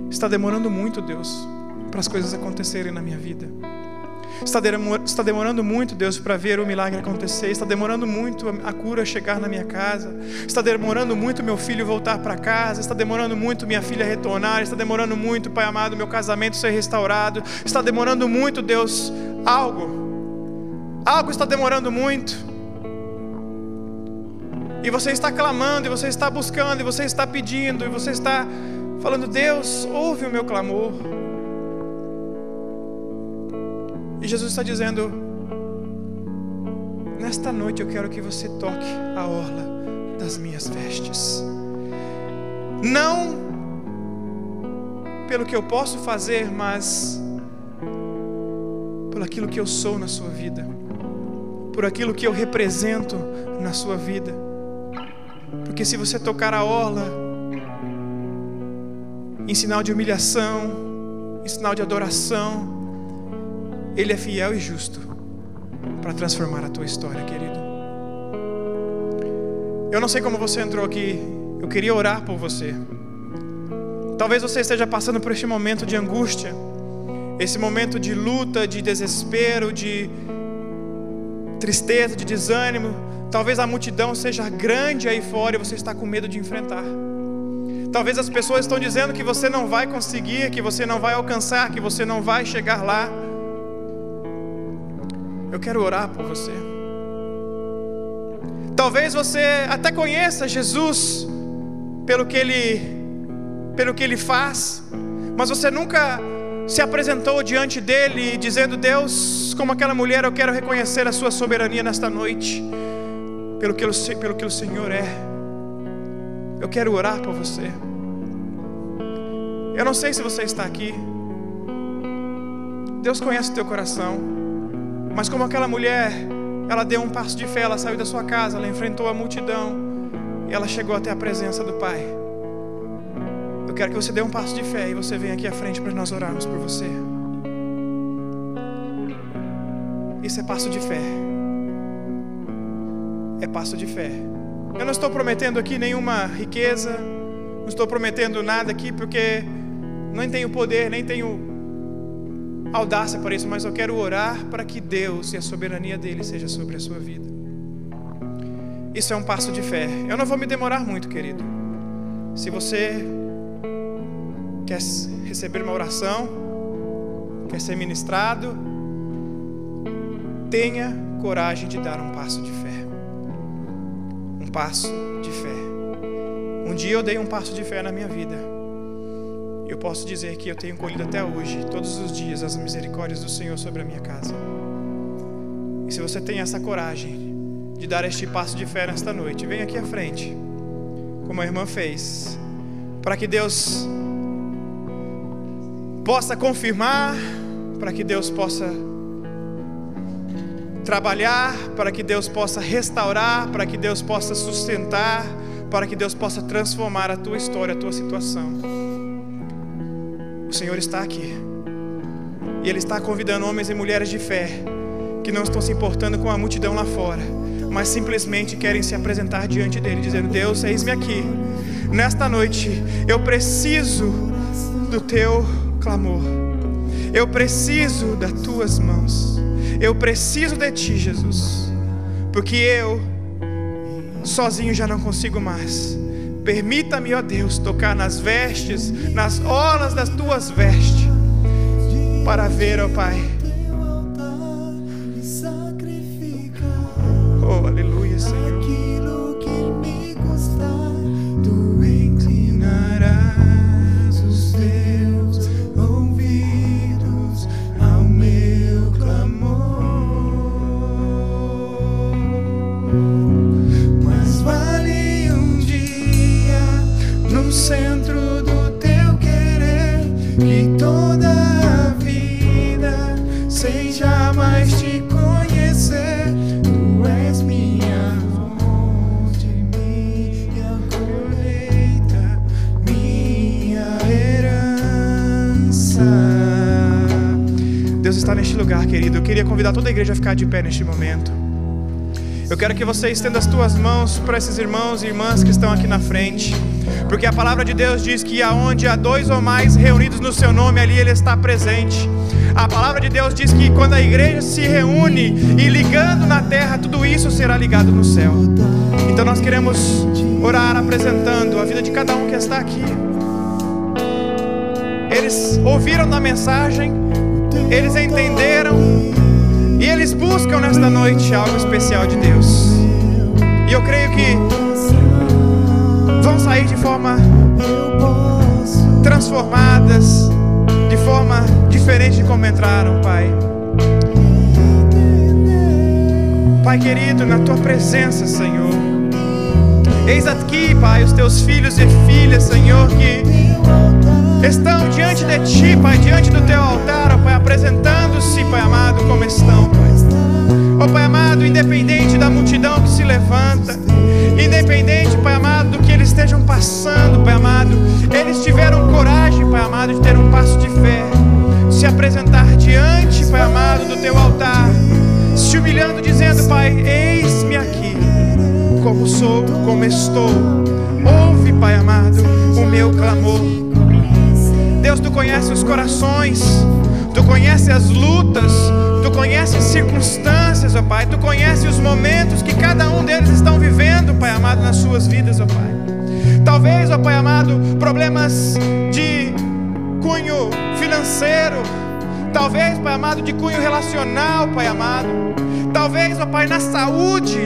está demorando muito, Deus, para as coisas acontecerem na minha vida. Está demorando muito, Deus, para ver o milagre acontecer. Está demorando muito a cura chegar na minha casa. Está demorando muito meu filho voltar para casa. Está demorando muito minha filha retornar. Está demorando muito, Pai amado, meu casamento ser restaurado. Está demorando muito, Deus, algo está demorando muito. E você está clamando, e você está buscando, e você está pedindo, e você está falando: Deus, ouve o meu clamor. E Jesus está dizendo: nesta noite eu quero que você toque a orla das minhas vestes. Não pelo que eu posso fazer, mas por aquilo que eu sou na sua vida, por aquilo que eu represento na sua vida. Porque se você tocar a orla em sinal de humilhação, em sinal de adoração, Ele é fiel e justo para transformar a tua história, querido. Eu não sei como você entrou aqui. Eu queria orar por você. Talvez você esteja passando por este momento de angústia, esse momento de luta, de desespero, de tristeza, de desânimo. Talvez a multidão seja grande aí fora e você está com medo de enfrentar. Talvez as pessoas estão dizendo que você não vai conseguir, que você não vai alcançar, que você não vai chegar lá. Eu quero orar por você. Talvez você até conheça Jesus pelo que Ele faz, mas você nunca se apresentou diante dEle dizendo: Deus, como aquela mulher, eu quero reconhecer a sua soberania nesta noite, pelo que o Senhor é. Eu quero orar por você. Eu não sei se você está aqui. Deus conhece o teu coração. Mas como aquela mulher, ela deu um passo de fé, ela saiu da sua casa, ela enfrentou a multidão e ela chegou até a presença do Pai. Eu quero que você dê um passo de fé e você venha aqui à frente para nós orarmos por você. Isso é passo de fé. É passo de fé. Eu não estou prometendo aqui nenhuma riqueza, não estou prometendo nada aqui, porque nem tenho poder, nem tenho audácia para isso, mas eu quero orar para que Deus e a soberania dEle seja sobre a sua vida. Isso é um passo de fé. Eu não vou me demorar muito, querido. Se você quer receber uma oração, quer ser ministrado, tenha coragem de dar um passo de fé. Um passo de fé. Um dia eu dei um passo de fé na minha vida. Eu posso dizer que eu tenho colhido até hoje, todos os dias, as misericórdias do Senhor sobre a minha casa. E se você tem essa coragem de dar este passo de fé nesta noite, vem aqui à frente, como a irmã fez, para que Deus possa confirmar, para que Deus possa trabalhar, para que Deus possa restaurar, para que Deus possa sustentar, para que Deus possa transformar a tua história, a tua situação. O Senhor está aqui e Ele está convidando homens e mulheres de fé que não estão se importando com a multidão lá fora, mas simplesmente querem se apresentar diante dEle, dizendo: Deus, eis-me aqui. Nesta noite eu preciso do Teu clamor. Eu preciso das Tuas mãos. Eu preciso de Ti, Jesus, porque eu sozinho já não consigo mais. Permita-me, ó Deus, tocar nas vestes, nas orlas das Tuas vestes, para ver, ó Pai. Oh, centro do teu querer, que toda a vida seja mais te conhecer. Tu és minha fonte, minha colheita, minha herança. Deus está neste lugar, querido. Eu queria convidar toda a igreja a ficar de pé neste momento. Eu quero que você estenda as tuas mãos para esses irmãos e irmãs que estão aqui na frente, porque a palavra de Deus diz que aonde há 2 ou mais reunidos no seu nome, ali Ele está presente. A palavra de Deus diz que quando a igreja se reúne e ligando na terra, tudo isso será ligado no céu. Então nós queremos orar apresentando a vida de cada um que está aqui. Eles ouviram da mensagem, eles entenderam e eles buscam nesta noite algo especial de Deus. E eu creio que vão sair de forma transformadas, de forma diferente de como entraram, Pai. Pai querido, na Tua presença, Senhor, eis aqui, Pai, os Teus filhos e filhas, Senhor, que estão diante de Ti, Pai, diante do Teu altar, ó Pai, apresentando-se, Pai amado, como estão, Pai. Ó Pai amado, independente da multidão que se levanta, independente, Pai amado, do que eles estejam passando, Pai amado, eles tiveram coragem, Pai amado, de ter um passo de fé, se apresentar diante, Pai amado, do Teu altar, se humilhando, dizendo, Pai, eis-me aqui, como sou, como estou. Ouve, Pai amado, o meu clamor. Deus, Tu conheces os corações, Tu conheces as lutas, Tu conheces as circunstâncias, ó Pai. Tu conheces os momentos que cada um deles estão vivendo, Pai amado, nas suas vidas, ó Pai. Talvez, ó Pai amado, problemas de cunho financeiro, talvez, Pai amado, de cunho relacional, Pai amado. Talvez, ó Pai, na saúde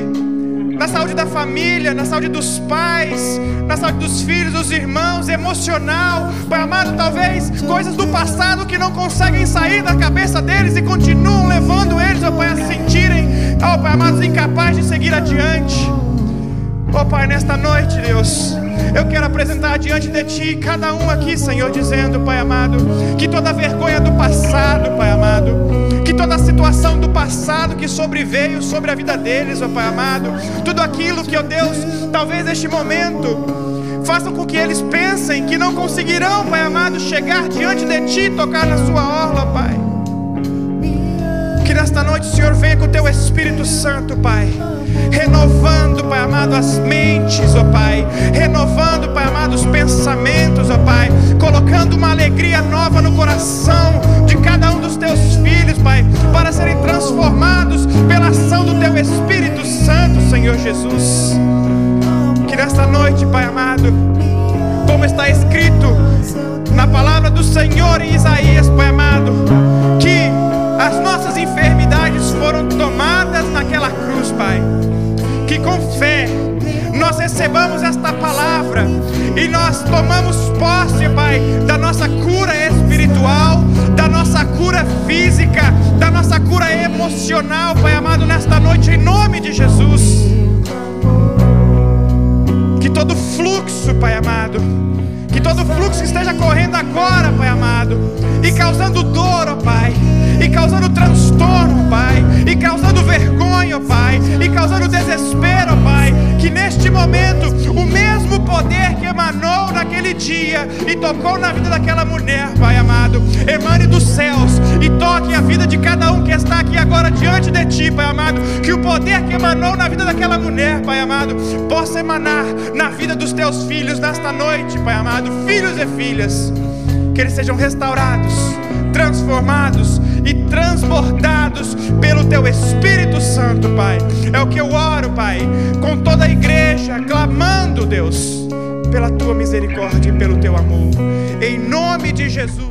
da família, na saúde dos pais, na saúde dos filhos, dos irmãos, emocional, Pai amado, talvez coisas do passado que não conseguem sair da cabeça deles e continuam levando eles, ó Pai, a se sentirem, ó Pai amado, incapazes de seguir adiante. Ó Pai, nesta noite, Deus, eu quero apresentar diante de Ti cada um aqui, Senhor, dizendo, Pai amado, que toda a vergonha do passado, Pai amado, que toda a situação do passado que sobreveio sobre a vida deles, ó Pai amado, tudo aquilo que, ó Deus, talvez neste momento façam com que eles pensem que não conseguirão, Pai amado, chegar diante de Ti, tocar na Sua orla, Pai. Que nesta noite o Senhor venha com o Teu Espírito Santo, Pai, renovando, Pai amado, as mentes, ó Pai, renovando, Pai amado, os pensamentos, ó Pai, colocando uma alegria nova no coração de cada um dos Teus filhos, Pai, para serem transformados pela ação do Teu Espírito Santo, Senhor Jesus. Que nesta noite, Pai amado, como está escrito na palavra do Senhor em Isaías, Pai amado, que as nossas enfermidades foram tomadas naquela cruz, Pai. Que com fé nós recebamos esta palavra e nós tomamos posse, Pai, da nossa cura espiritual, da nossa cura física, da nossa cura emocional, Pai amado, nesta noite, em nome de Jesus. Que todo fluxo, Pai amado, que todo fluxo que esteja correndo agora, Pai amado, e causando dor, ó Pai, e causando transtorno, Pai, e causando vergonha, ó Pai, e causando desespero, ó Pai, que neste momento o mesmo poder que emanou naquele dia e tocou na vida daquela mulher, Pai amado, emane dos céus e toque a vida de cada um que está aqui agora diante de Ti, Pai amado. Que o poder que emanou na vida daquela mulher, Pai amado, possa emanar na vida dos Teus filhos nesta noite, Pai amado, filhos e filhas, que eles sejam restaurados, transformados e transbordados pelo Teu Espírito Santo, Pai. É o que eu oro, Pai, com toda a igreja, clamando, Deus, pela Tua misericórdia e pelo Teu amor, em nome de Jesus.